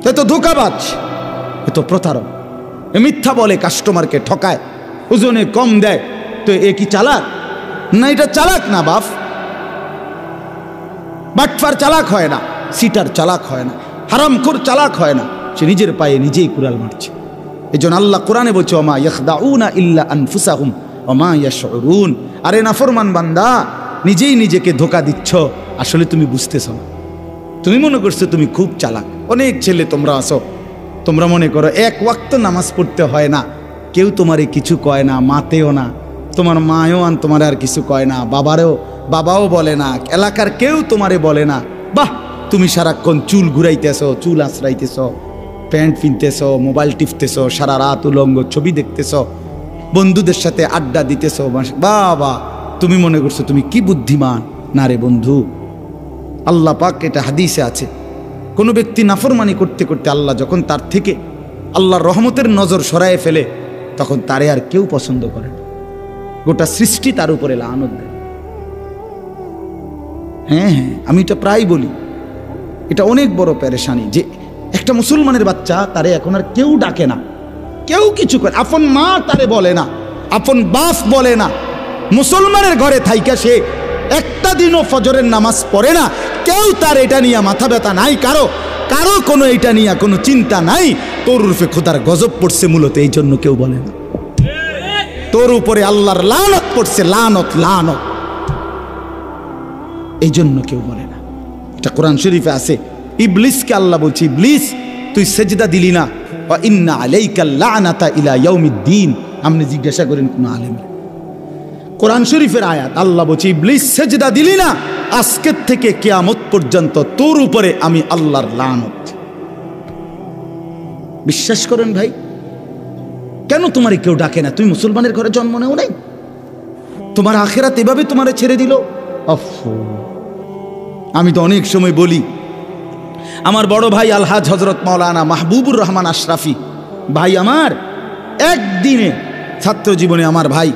[SPEAKER 1] এ তো ধোঁকাবাজ, এ তো প্রতারক, এ মিথ্যা বলে, কাস্টমারকে ঠকায়, ওজনে কম দেয়, তো এ কি চালাক? না, এটা চালাক না বাপ। বাটফার চালাক হয় না, সিটার চালাক হয় না, হারামখোর চালাক হয় না, সে নিজের পায়ে নিজেই কুড়াল মারছে। এই জন্য আল্লাহ কোরআনে বলছে ওমা ইয়াখদাউনা ইল্লা আনফুসাহুম ওমা ইয়াশউরুন। আরে নাফরমান বান্দা, নিজেই নিজেকে ধোঁকা দিচ্ছ, আসলে তুমি বুঝতেছ না। তুমি মনে করছো তুমি খুব চালাক। অনেক ছেলে তোমরা আসো, তোমরা মনে করো 1 ওয়াক্ত নামাজ পড়তে হয় না, কেউ তোমারে কিছু কয় না, মাতেও না, তোমার মায়ও তোমার আর কিছু কয় না, বাবাও বলে না, এলাকার কেউ তোমারে বলে না। বাহ, তুমি সারাক্ষণ চুল ঘুরাইতেছ, চুল আঁচড়াইতেছ, প্যান্ট পিনতেছ, মোবাইল টিপতেছ, সারা রাত উলঙ্গ ছবি দেখতেছ, বন্ধুদের সাথে আড্ডা দিতেছ, বাবা তুমি মনে করছো তুমি কি বুদ্ধিমান। না রে বন্ধু, আল্লাহ পাক, এটা হাদিসে আছে, কোনো ব্যক্তি নাফরমানি করতে করতে আল্লাহ যখন তার থেকে আল্লাহর রহমতের নজর সরায়ে ফেলে, তখন তারে আর কেউ পছন্দ করে না, গোটা সৃষ্টি তার উপরে লানত দেয়। হ্যাঁ হ্যাঁ, আমি এটা প্রায় বলি, এটা অনেক বড় পেরেশানি যে একটা মুসলমানের বাচ্চা, তারে এখন আর কেউ ডাকে না, কেউ কিছু করে, আপন মা তারে বলে না, আপন বাপ বলে না। মুসলমানের ঘরে থাইকা সে একটা দিনও ফজরের নামাজ পড়ে না, কেউ তার এটা নিয়ে মাথা ব্যথা নাই, কারো কোনো এটা নিয়ে কোনো চিন্তা নাই। তোর রূপে খোদার গজব পড়ছে মূলত, এই জন্য কেউ বলে না। তোর উপরে আল্লাহর লানত পড়ছে, লানত লানত, এই জন্য কেউ বলে না। এটা কোরআন শরীফে আছে। ইবলিসকে আল্লাহ বলছে, ইবলিস তুই সেজদা দিলি না, ওয়া ইন্না আলাইকাল লানাতা ইলা ইয়াউমিদ্দিন। আপনি জিজ্ঞাসা করেন কোন আলেম, কোরআন শরীফের আয়াত, আল্লাহ বলছে ইবলিস সেজদা দিলি না, আজকের থেকে কিয়ামত পর্যন্ত তোর উপরে আমি আল্লাহর লানত। বিশ্বাস করেন ভাই, কেন তোমারে কেউ ডাকে না? তুমি মুসলমানের ঘরে জন্ম নেও নাই, তোমার আখিরাত এভাবে তোমারে ছেড়ে দিল। আমি তো অনেক সময় বলি, আমার বড় ভাই আলহাজ হজরত মাওলানা মাহবুবুর রহমান আশরাফি ভাই, আমার একদিনে ছাত্র জীবনে আমার ভাই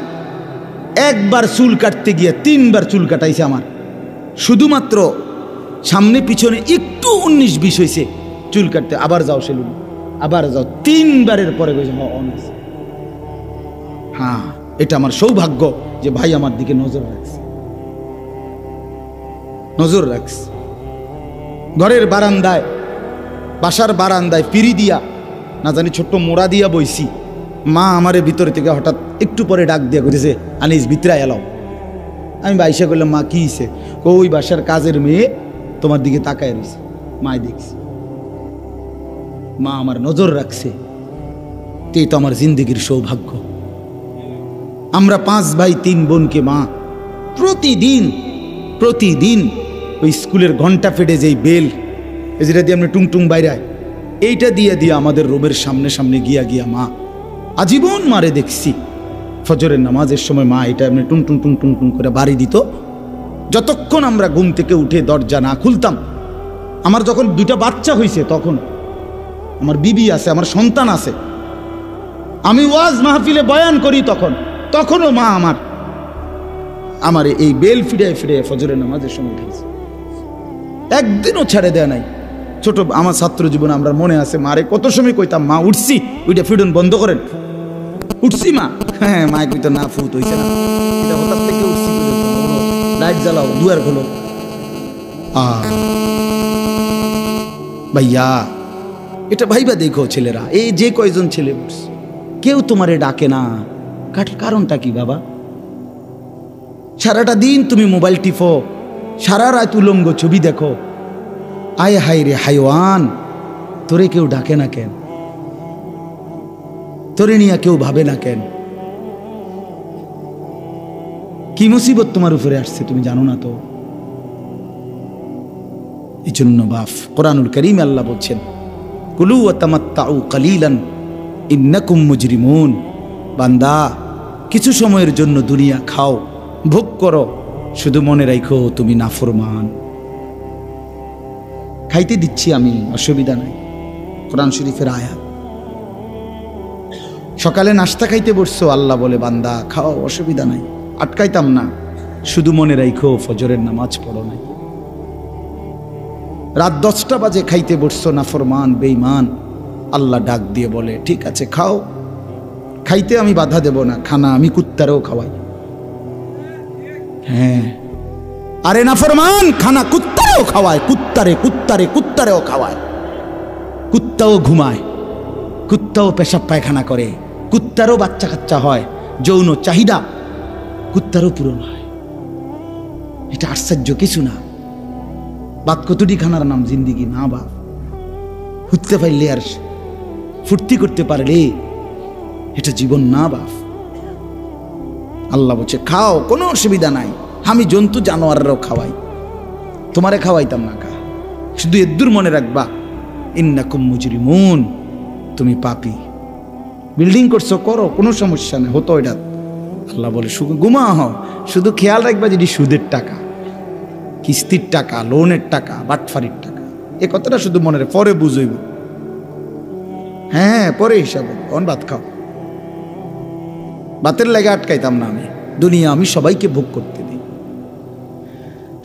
[SPEAKER 1] একবার চুল কাটতে গিয়ে 3বার চুল কাটাইছে আমার, শুধুমাত্র সামনে পিছনে একটু 19-20 হয়েছে চুল কাটতে। আবার যাও সেলুন, আবার যাও, 3বারের পরে কইছে হ্যাঁ, এটা আমার সৌভাগ্য যে ভাই আমার দিকে নজর রাখছে। ঘরের বারান্দায়, বাসার বারান্দায় পিড়ি দিয়া, না জানি ছোট্ট মোড়া দিয়া বইছি, মা আমারে ভিতরে থেকে হঠাৎ একটু পরে ডাক দিয়া করেছে, আনিস ভিতরে এলাও। আমি বাইসা করলাম, মা কি হয়েছে? ওই বাসার কাজের মেয়ে তোমার দিকে তাকায় রয়েছে, মায় দেখছি, মা আমার নজর রাখছে, এই তো আমার জিন্দগির সৌভাগ্য। আমরা 5 ভাই 3 বোনকে মা প্রতিদিন ওই স্কুলের ঘন্টা ফেটে যেই বেল, যেটা দিয়ে আমরা টুংটুং বাইরায়, এইটা দিয়ে আমাদের রুমের সামনে গিয়া মা আজীবন মারে দেখছি। ফজরের নামাজের সময় মা এটা এমনি টুং করে বাড়ি দিত, যতক্ষণ আমরা ঘুম থেকে উঠে দরজা না খুলতাম। আমার যখন 2টা বাচ্চা হয়েছে, তখন আমার বিবি আছে, আমার সন্তান আছে, আমি ওয়াজ মাহফিলে বয়ান করি, তখনও মা আমার এই বেল ফিরে ফজরের নামাজের সময় উঠেছে, একদিনও ছেড়ে দেয় নাই। ছোট আমার ছাত্র জীবনে আমরা মনে আছে, মারে কত সময় কইতাম, মা উঠছি, ওইটা ফিডন বন্ধ করেন, উঠছি মা, হ্যাঁ মা কইতো না, ফুট হইছে না, এটা হঠাৎ থেকে উঠছি, লাইট জ্বালাও, দুয়ার খোলো। ভাইয়া এটা ভাইবা দেখো ছেলেরা, এই যে কয়জন ছেলে কেউ তোমারে ডাকে না, কারণটা কি বাবা? সারাটা দিন তুমি মোবাইল টিপো, সারা রাত উলঙ্গ ছবি দেখো। আয় হায় রে হাইওয়ান, তোরে কেউ ডাকে না কেন? তোরে নিয়ে কেউ ভাবে না কেন? কি মুসিবত তোমার উপরে আসছে তুমি জানো না তো? এই জন্য বাপ, কোরআনুল কারীমে আল্লাহ বলছেন, কুলু ওয়া তামাত্তাউ কালিলান ইন্নাকুম মুজরিমুন। বান্দা, কিছু সময়ের জন্য দুনিয়া খাও, ভোগ করো, শুধু মনে রাখো তুমি নাফরমান। খাইতে দিচ্ছি আমি, অসুবিধা নাই, কোরআন শরীফের আয়াত। সকালে নাস্তা খাইতে বসছো, আল্লাহ বলে বান্দা খাও, অসুবিধা নাই, আটকাইতাম না, শুধু মনে রাখো ফজরের নামাজ পড়ো নাই। রাত 10টা বাজে খাইতে বসছো, নাফরমান বেঈমান, আল্লাহ ডাক দিয়ে বলে ঠিক আছে খাও, খাইতে আমি বাধা দেব না, খানা আমি কুত্তারেও খাওয়াই। হ্যাঁ, আরে নাফরমান, খানা কুত্তারেও খাওয়ায়, কুত্তারেও খাওয়ায়। কুত্তাও ঘুমায়, কুত্তাও পেশাব পায়খানা করে, কুত্তারও বাচ্চা কাচ্চা হয়, যৌন চাহিদা কুত্তারও পূরণ হয়। এটা আশ্চর্য কিছু না। বাদ কতটি খানার নাম জিন্দিগি না বাপ? উঠতে পারলে আর ফুর্তি করতে পারলে এটা জীবন না বাপ। আল্লাহ বলছে খাও, কোনো অসুবিধা নাই, আমি জন্তু জানোয়াররাও খাওয়াই, তোমারে খাওয়াইতাম না। খা, শুধু এদ্দুর মনে রাখবা ইন্নাকুম মুজরিমুন, তুমি পাপী। বিল্ডিং করছো, করো, কোনো সমস্যা নেই, হতো এটা। আল্লাহ বলে ঘুমা হও, শুধু খেয়াল রাখবা যদি সুদের টাকা, কিস্তির টাকা, লোনের টাকা, বাটফারির টাকা, এ কথাটা শুধু মনে রাখ, পরে বুঝইব। হ্যাঁ, পরে হিসাব কোন ভাত খাও। ভাতের লাগে আটকাইতাম না আমি, দুনিয়া আমি সবাইকে ভোগ করতে দিই।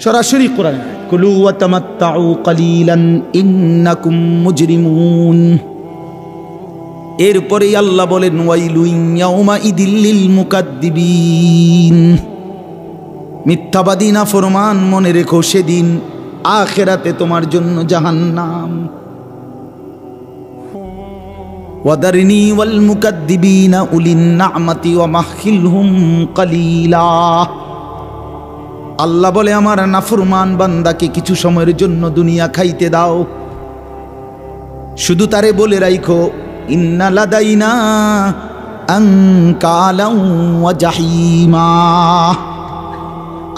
[SPEAKER 1] সরাসরি কোরআন, কুলু ওয়া তামাত্তাউ কালিলান ইন্নাকুম মুজরিমুন। এরপরে আল্লাহ বলেন ওয়াইলুন ইয়াউমাইদিল লিল মুকাদ্দিবিন। মিথ্যাবাদী নাফরমান, মনে রেখো সেদিন আখিরাতে তোমার জন্য জাহান্নাম। ওয়াদারনি ওয়াল মুকাদ্দিবিনা উলিন নি'মাতি ওয়া মাহহিলহুম কালিলা। আল্লাহ বলে আমার নাফরমান বান্দাকে কিছু সময়ের জন্য দুনিয়া খাইতে দাও, শুধু তারে বলে রাখো ইন্না লাদাইনা আনকালাও ওয়া জাহিমা।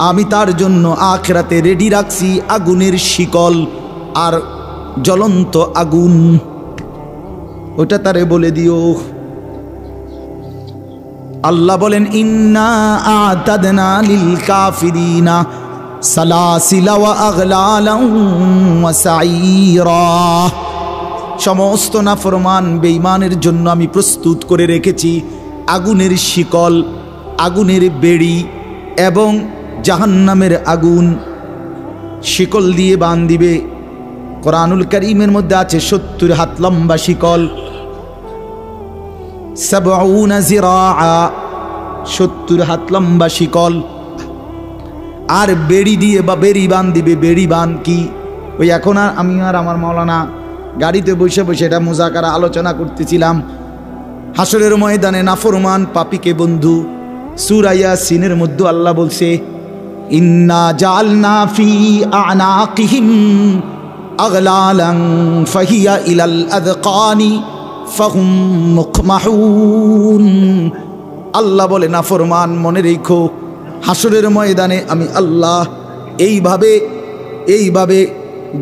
[SPEAKER 1] আমি তার জন্য আখিরাতে রেডি রাখছি আগুনের শিকল আর জ্বলন্ত আগুন, ওটা তারে বলে দিও। আল্লাহ বলেন ইন্না আ'তাদনা লিল কাফিরিনা সালাসিলা ওয়া আগলালান ওয়া সাঈরা। সমস্ত নাফরমান বেঈমানের জন্য আমি প্রস্তুত করে রেখেছি আগুনের শিকল, আগুনের বেড়ি এবং জাহান্নামের আগুন। শিকল দিয়ে বাঁধিবে। কোরআনুল কারীমের মধ্যে আছে 70 হাত লম্বা শিকল, 70 জিরাআ, 70 হাত লম্বা শিকল। আর বেড়ি দিয়ে বা বেড়ি বাঁধিবে। বেড়ি বান কি? ওই এখন আর আমি আর আমার মাওলানা গাড়িতে বসে বসে এটা মুজাকারা আলোচনা করতেছিলাম। হাসরের ময়দানে নাফরমান পাপীকে বন্ধু। সূরা ইয়াসিনের মধ্যে আল্লাহ বলছে ইন্না জাআলনা ফি আ'নাকিহিম আগলালান ফাহিয়া ইলাল আযকানি ফাহুম মুকমাহুন। আল্লাহ বলে নাফরমান মনে রেখো হাসরের ময়দানে আমি আল্লাহ এইভাবে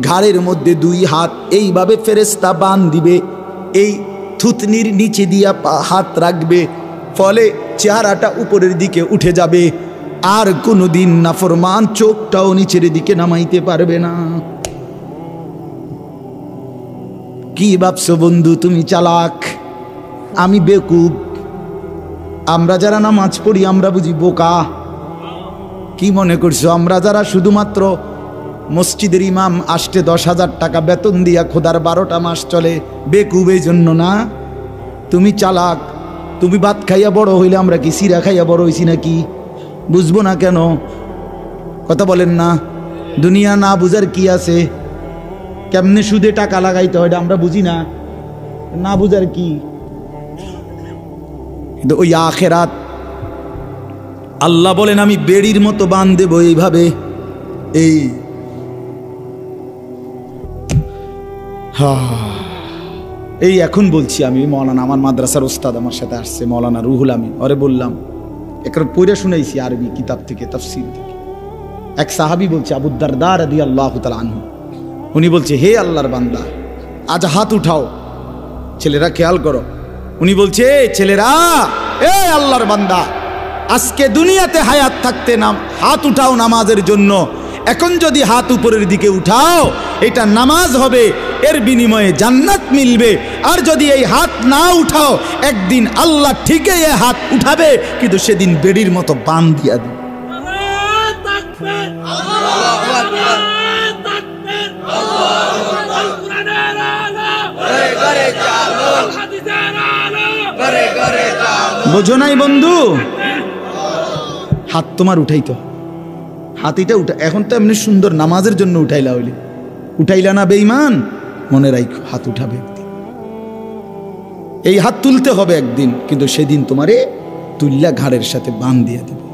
[SPEAKER 1] ঘাড়ের মধ্যে 2 হাত এইভাবে ফেরেশতা বান দিবে, এই থুতনির নিচে দিয়া হাত রাখবে, ফলে চেহারাটা উপরের দিকে উঠে যাবে, আর কোনোদিন নাফরমান চোখটাও নিচের দিকে নামাইতে পারবে না। কি ভাবছো বন্ধু তুমি চালাক, আমি বেকুব? আমরা যারা নামাজ পড়ি আমরা বুঝি বোকা? কি মনে করছো আমরা যারা শুধুমাত্র মসজিদের ইমাম আসতে 10,000 টাকা বেতন দিয়া খোদার 12টা মাস চলে বেকুব এই জন্য না? তুমি চালাক। তুমি ভাত খাইয়া বড় হইলে, আমরা কি সিরা খাইয়া বড় হইছি নাকি? বুঝবো না কেন? কথা বলেন না। দুনিয়া না বুঝার কি আছে? কেমনে সুদে টাকা লাগাইতে হয় আমরা বুঝি না? না বুঝার কি? কিন্তু ওই আখেরাত আল্লাহ বলেন আমি বেড়ির মতো বাঁধ দেব, এই এখন বলছি আমি মৌলানা, আমার মাদ্রাসার ওস্তাদ আমার সাথে আসছে, মৌলানা রুহুল আমিন, ওরে বললাম একবার পড়ে শুনাইছি আরবি কিতাব থেকে, তাফসীর থেকে। এক সাহাবী বলছে, আবু দারদা রাদিয়াল্লাহু তাআলা আনহু, উনি বলছে, হে আল্লাহর বান্দা, আজ হাত উঠাও। ছেলেরা খেয়াল করো, উনি বলছে, ছেলেরা, এ আল্লাহর বান্দা, আজকে দুনিয়াতে হায়াত থাকতে হাত উঠাও নামাজের জন্য। এখন যদি হাত উপরের দিকে উঠাও, এটা নামাজ হবে, এর বিনিময়ে জান্নাত মিলবে। আর যদি এই হাত না উঠাও, একদিন আল্লাহ ঠিকই এই হাত উঠাবে, কিন্তু সেদিন বেড়ির মতো বান দিয়া দিবে। বোঝো নাই বন্ধু? হাত তোমার উঠাইতো, হাত এটা উঠা। এখন তো এমনি সুন্দর নামাজের জন্য উঠাইলা, হইলে উঠাইলা না বেঈমান, মনে রাখো হাত উঠাবে একদিন। এই হাত তুলতে হবে একদিন, কিন্তু সেদিন তোমারে তুল্লা ঘাড়ের সাথে বান দিয়ে দেবে।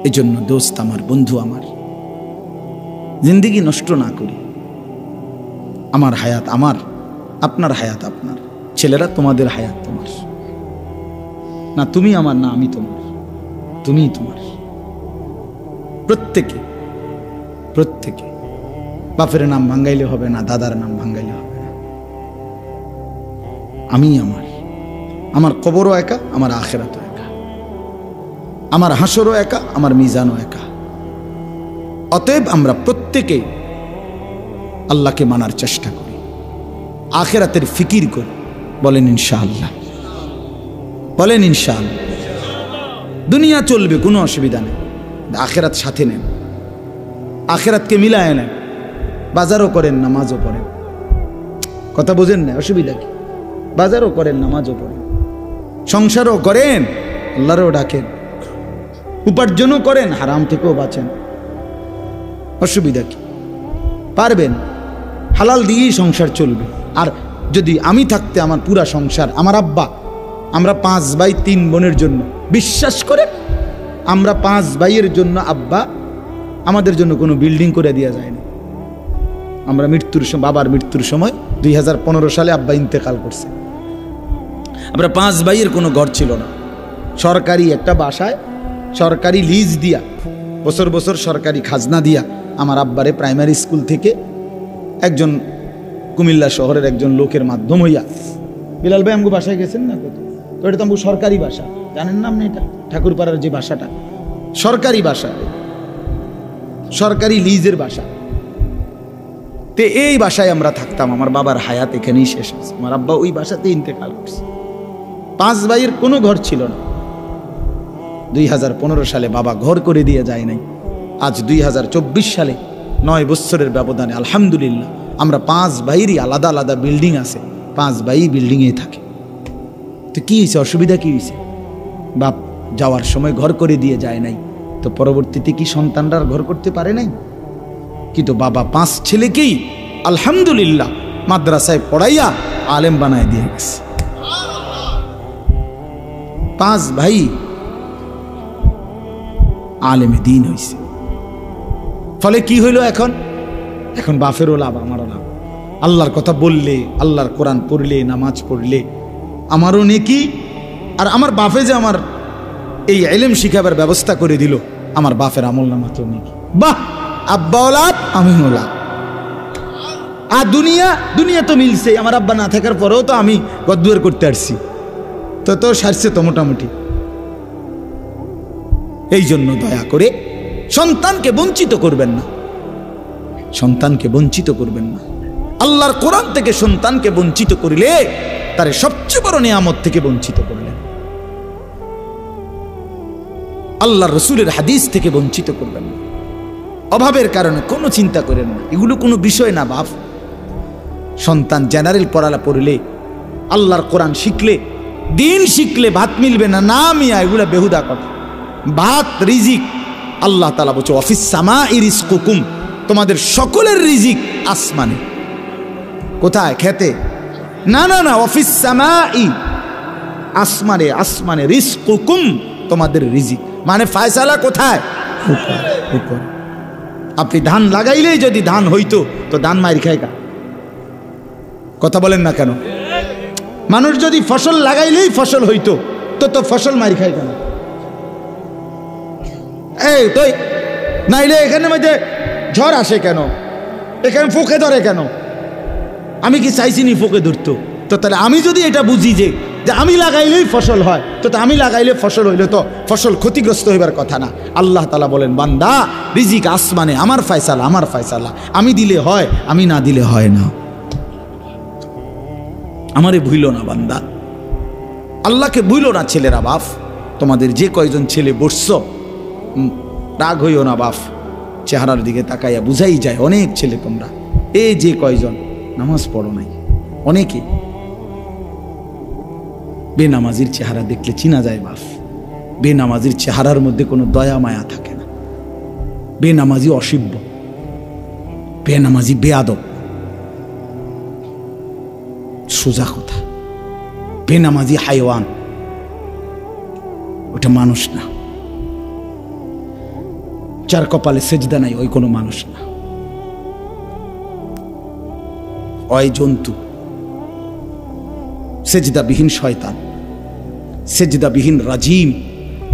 [SPEAKER 1] এই জন্য দোস্ত আমার, বন্ধু আমার, জিন্দেগি নষ্ট না করি। আমার হায়াত আমার, আপনার হায়াত আপনার, ছেলেরা তোমাদের হায়াত তোমার, না তুমি আমার, না আমি তোমার, তুমি তোমার। প্রত্যেকে প্রত্যেকে বাপের নাম ভাঙ্গাইলে হবে না, দাদার নাম ভাঙ্গাইলে হবে না। আমি আমার, আমার কবরও একা, আমার আখিরাতও একা, আমার হাসরও একা, আমার মিজানও একা। অতএব আমরা প্রত্যেকে আল্লাহকে মানার চেষ্টা করি, আখিরাতের ফিকির করি। বলেন ইনশাআল্লাহ, বলেন ইনশাআল্লাহ। দুনিয়া চলবে, কোনো অসুবিধা নেই, আখিরাত সাথে নেন, আখিরাতকে মিলায় নেন। বাজারও করেন, নামাজও পড়েন। কথা বোঝেন না? অসুবিধা কি? বাজারও করেন, নামাজও পড়েন, সংসারও করেন, আল্লাহরও ডাকেন, উপার্জনও করেন, হারাম থেকেও বাঁচেন। অসুবিধা কি? পারবেন, হালাল দিয়েই সংসার চলবে। আর যদি আমি থাকতে আমার পুরা সংসার, আমার আব্বা, আমরা 5 ভাই 3 বোনের জন্য, বিশ্বাস করে আমরা 5 ভাইয়ের জন্য আব্বা আমাদের জন্য কোনো বিল্ডিং করে দেওয়া যায়নি। আমরা বাবার মৃত্যুর সময় 2015 সালে আব্বা ইন্তেকাল করছে। আমরা 5 ভাইয়ের কোনো ঘর ছিল না, সরকারি একটা বাসায় সরকারি লিজ দিয়া, বছর বছর সরকারি খাজনা দিয়া আমার আব্বারে প্রাইমারি স্কুল থেকে একজন কুমিল্লা শহরের একজন লোকের মাধ্যম হইয়া, বিলাল ভাই আমগো বাসায় গেছেন না? কত তো, এটা তো আমগো সরকারি বাসা, জানেন না আপনি? এটা ঠাকুরপাড়ার যে বাসাটা, সরকারি বাসা, সরকারি লিজের বাসা। তে এই বাসায় আমরা থাকতাম। আমার বাবার হায়াত এখানেই শেষ হয়েছে, আমার আব্বা ওই বাসাতে ইন্তেকাল করছে। 5 ভাইয়ের কোনো ঘর ছিল না। 2015 সালে বাবা ঘর করে দিয়ে যায় নাই। আজ 2024 সালে 9 বছরের ব্যবধানে আলহামদুলিল্লাহ আমরা 5 ভাইয়েরই আলাদা আলাদা বিল্ডিং আছে, 5 ভাই বিল্ডিংয়ে থাকে। তো কি হয়েছে? অসুবিধা কি হয়েছে? বাপ যাওয়ার সময় ঘর করে দিয়ে যায় নাই, তো পরবর্তীতে কি সন্তানরা ঘর করতে পারে নাই? কিন্তু বাবা 5 ছেলেকেই আলহামদুলিল্লাহ মাদ্রাসায় পড়াইয়া আলেম বানায় দিয়ে গেছে। 5 ভাই আলেমে দিন হয়েছে। ফলে কি হইল? এখন বাপেরও লাভ, আমারও লাভ। আল্লাহর কথা বললে, আল্লাহর কোরআন পড়লে, নামাজ পড়লে আমারও নেকি। আর আমার বাপে যে আমার এই ইলম শিখাবার ব্যবস্থা করে দিল, আমার বাপের আমল নামা তো নেকি। বাহ, আব্বাও লাভ, আমিও লাভ। আর দুনিয়া তো মিলছে। আমার আব্বা না থাকার পরেও তো আমি গদ্দুয়ার করতে আসছি, তো সারছে তো মোটামুটি। এই জন্য দয়া করে সন্তানকে বঞ্চিত করবেন না, সন্তানকে বঞ্চিত করবেন না। আল্লাহর কোরআন থেকে সন্তানকে বঞ্চিত করিলে তার সবচেয়ে বড় নিয়ামত থেকে বঞ্চিত করলেন। আল্লাহর রসুলের হাদিস থেকে বঞ্চিত করবেন না। অভাবের কারণে কোনো চিন্তা করেন না, এগুলো কোনো বিষয় না বাপ। সন্তান জেনারেল পড়ালা পড়লে, আল্লাহর কোরআন শিখলে, দিন শিখলে ভাত মিলবে না, না মিয়া, এগুলা বেহুদা কথা। ভাত রিজিক, আল্লাহ তাআলা বলছে অফিস সামাই রিজকুকুম, তোমাদের সকলের রিজিক আসমানে। কোথায়? খেতে? না না না, অফিস সামাই, আসমানে, আসমানে, রিজকুকুম, তোমাদের রিজিক। মানে ফায়সালা কোথায়? উপর। আপনি ধান লাগাইলেই যদি ধান হইতো তো ধান মাইর খায় কা? কথা বলেন না কেন? মানুষ যদি ফসল লাগাইলেই ফসল হইতো তো ফসল মাইর খায় কেন? এই তো নাইলে এখানে মধ্যে ঝড় আসে কেন? এখানে ফোকে ধরে কেন? আমি কি চাইছি নি ফোকে ধরতো? তো তাহলে আমি যদি এটা বুঝি যে আমি লাগাইলেই ফসল হয় তো আমি লাগাইলে ফসল হইলে তো ফসল ক্ষতিগ্রস্ত হইবার কথা না। আল্লাহ তাআলা বলেন, বান্দা রিজিক আসমানে, আমার ফয়সালা, আমার ফয়সালা। আমি দিলে হয়, আমি না দিলে হয় না। আমারে ভুইল না বান্দা, আল্লাহকে ভুইল না। ছেলেরা বাপ, তোমাদের যে কয়জন ছেলে বসছ, রাগ হইও না বাপ, চেহারার দিকে তাকাইয়া বুঝাই যায় অনেক ছেলে তোমরা এই যে কয়জন নামাজ পড়ো নাই। অনেকে বেনামাজির চেহারা দেখলে চিনা যায় বাপ। বেনামাজির চেহারার মধ্যে কোনো দয়া মায়া থাকে না। বেনামাজি অসিব্য, বেনামাজি বেয়াদব। সোজা কথা, বেনামাজি হাইওয়ান, ওটা মানুষ না। যার কপালে সেজদা নাই ওই কোনো মানুষ না, ওই জন্তু। সেজদাবিহীন শয়তান, সেজদাবিহীন রাজিম,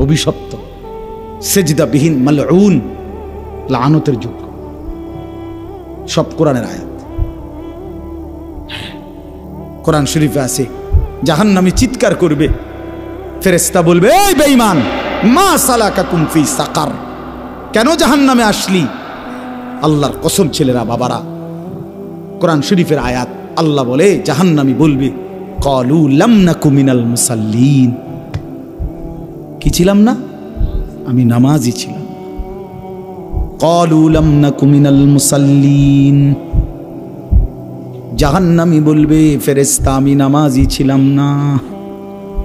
[SPEAKER 1] অভিশপ্ত, সেজদাবিহীন মালউন, লানতের যোগ্য। সব কোরআনের আয়াত। কোরআন শরীফে আছে জাহান্নামী চিৎকার করবে, ফেরেশতা বলবে, এই বেঈমান, মা সালাকাকুম ফি সাকার, কেন জাহান্নামে আসলি? আল্লাহর কসম ছেলেরা বাবারা, কোরআন শরীফের আয়াত। আল্লাহ বলে, জাহান্নামী বলবে, ক্বালু লাম নাকু মিনাল মুসাল্লিন, কি ছিলাম না? আমি নামাজি ছিলাম। ক্বালু লাম নাকু মিনাল মুসাল্লিন, জাহান্নামী বলবে, ফেরেশতা আমি নামাজি ছিলাম না,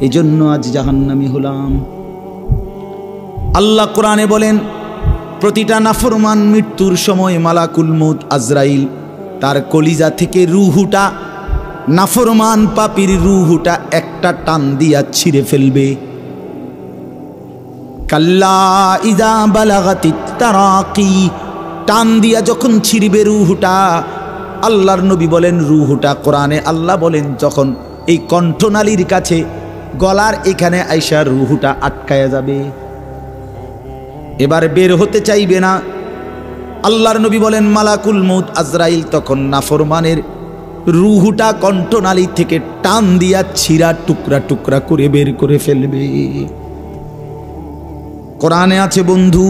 [SPEAKER 1] এজন্য আজ জাহান্নামী হলাম। আল্লাহ কোরআনে বলেন, প্রতিটা নাফরমান মৃত্যুর সময় মালাকুল মউত আজরাইল তার কলিজা থেকে রূহটা, নাফরমান পাপীর রূহটা একটা টান দিয়া ছিঁড়ে ফেলবে। কাল্লা ইযা বালাগাতিত তারাকি, টান দিয়া যখন ছিঁড়বে রূহটা, আল্লাহর নবী বলেন রূহটা, কোরআনে আল্লাহ বলেন যখন এই কণ্ঠনালীর কাছে গলার এখানে আইসা রূহটা আটকায়া যাবে, এবার বের হতে চাইবে না। আল্লাহর নবী বলেন মালাকুল মউত আজরাইল তখন নাফরমানের রূহটা কণ্ঠনালী থেকে টান দিয়া ছিঁড়া টুকরা টুকরা করে বের করে ফেলবে। কোরআনে আছে বন্ধু,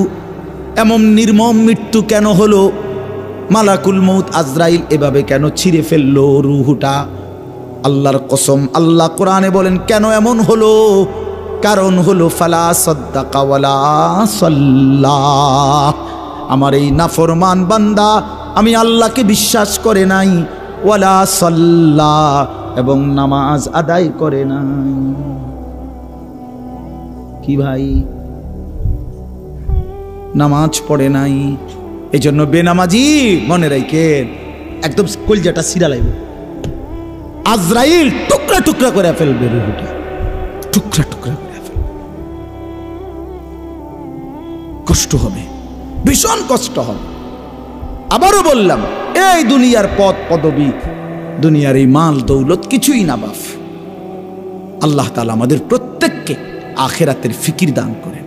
[SPEAKER 1] এমন নির্মম মৃত্যু কেন হলো? মালাকুল মউত আজরাইল এভাবে কেন ছিঁড়ে ফেললো রূহটা? আল্লাহর কসম, আল্লাহ কোরআনে বলেন কেন এমন হলো? কারণ হলো ফালা সাদ্দাকা ওয়ালা সাল্লা, আমার এই নাফরমান বান্দা আমি আল্লাহকে বিশ্বাস করে নাই, ওয়ালা সাল্লা, এবং নামাজ আদায় করে নাই। কি ভাই, নামাজ পড়ে নাই, এজন্য বেনামাজি মনে রাখেন একদম কলজাটা ছিঁড়া লাগবে। আজরাইল টুকরা টুকরা করে ফেলবে রূহটা, টুকরা টুকরা করে ফেলবে। কষ্ট হবে, ভীষণ কষ্ট হবে। আবারও বললাম, এই দুনিয়ার পদ পদবী, দুনিয়ার এই মাল দৌলত কিছুই না বাপ। আল্লাহ তাআলা আমাদের প্রত্যেককে আখিরাতের ফিকির দান করেন।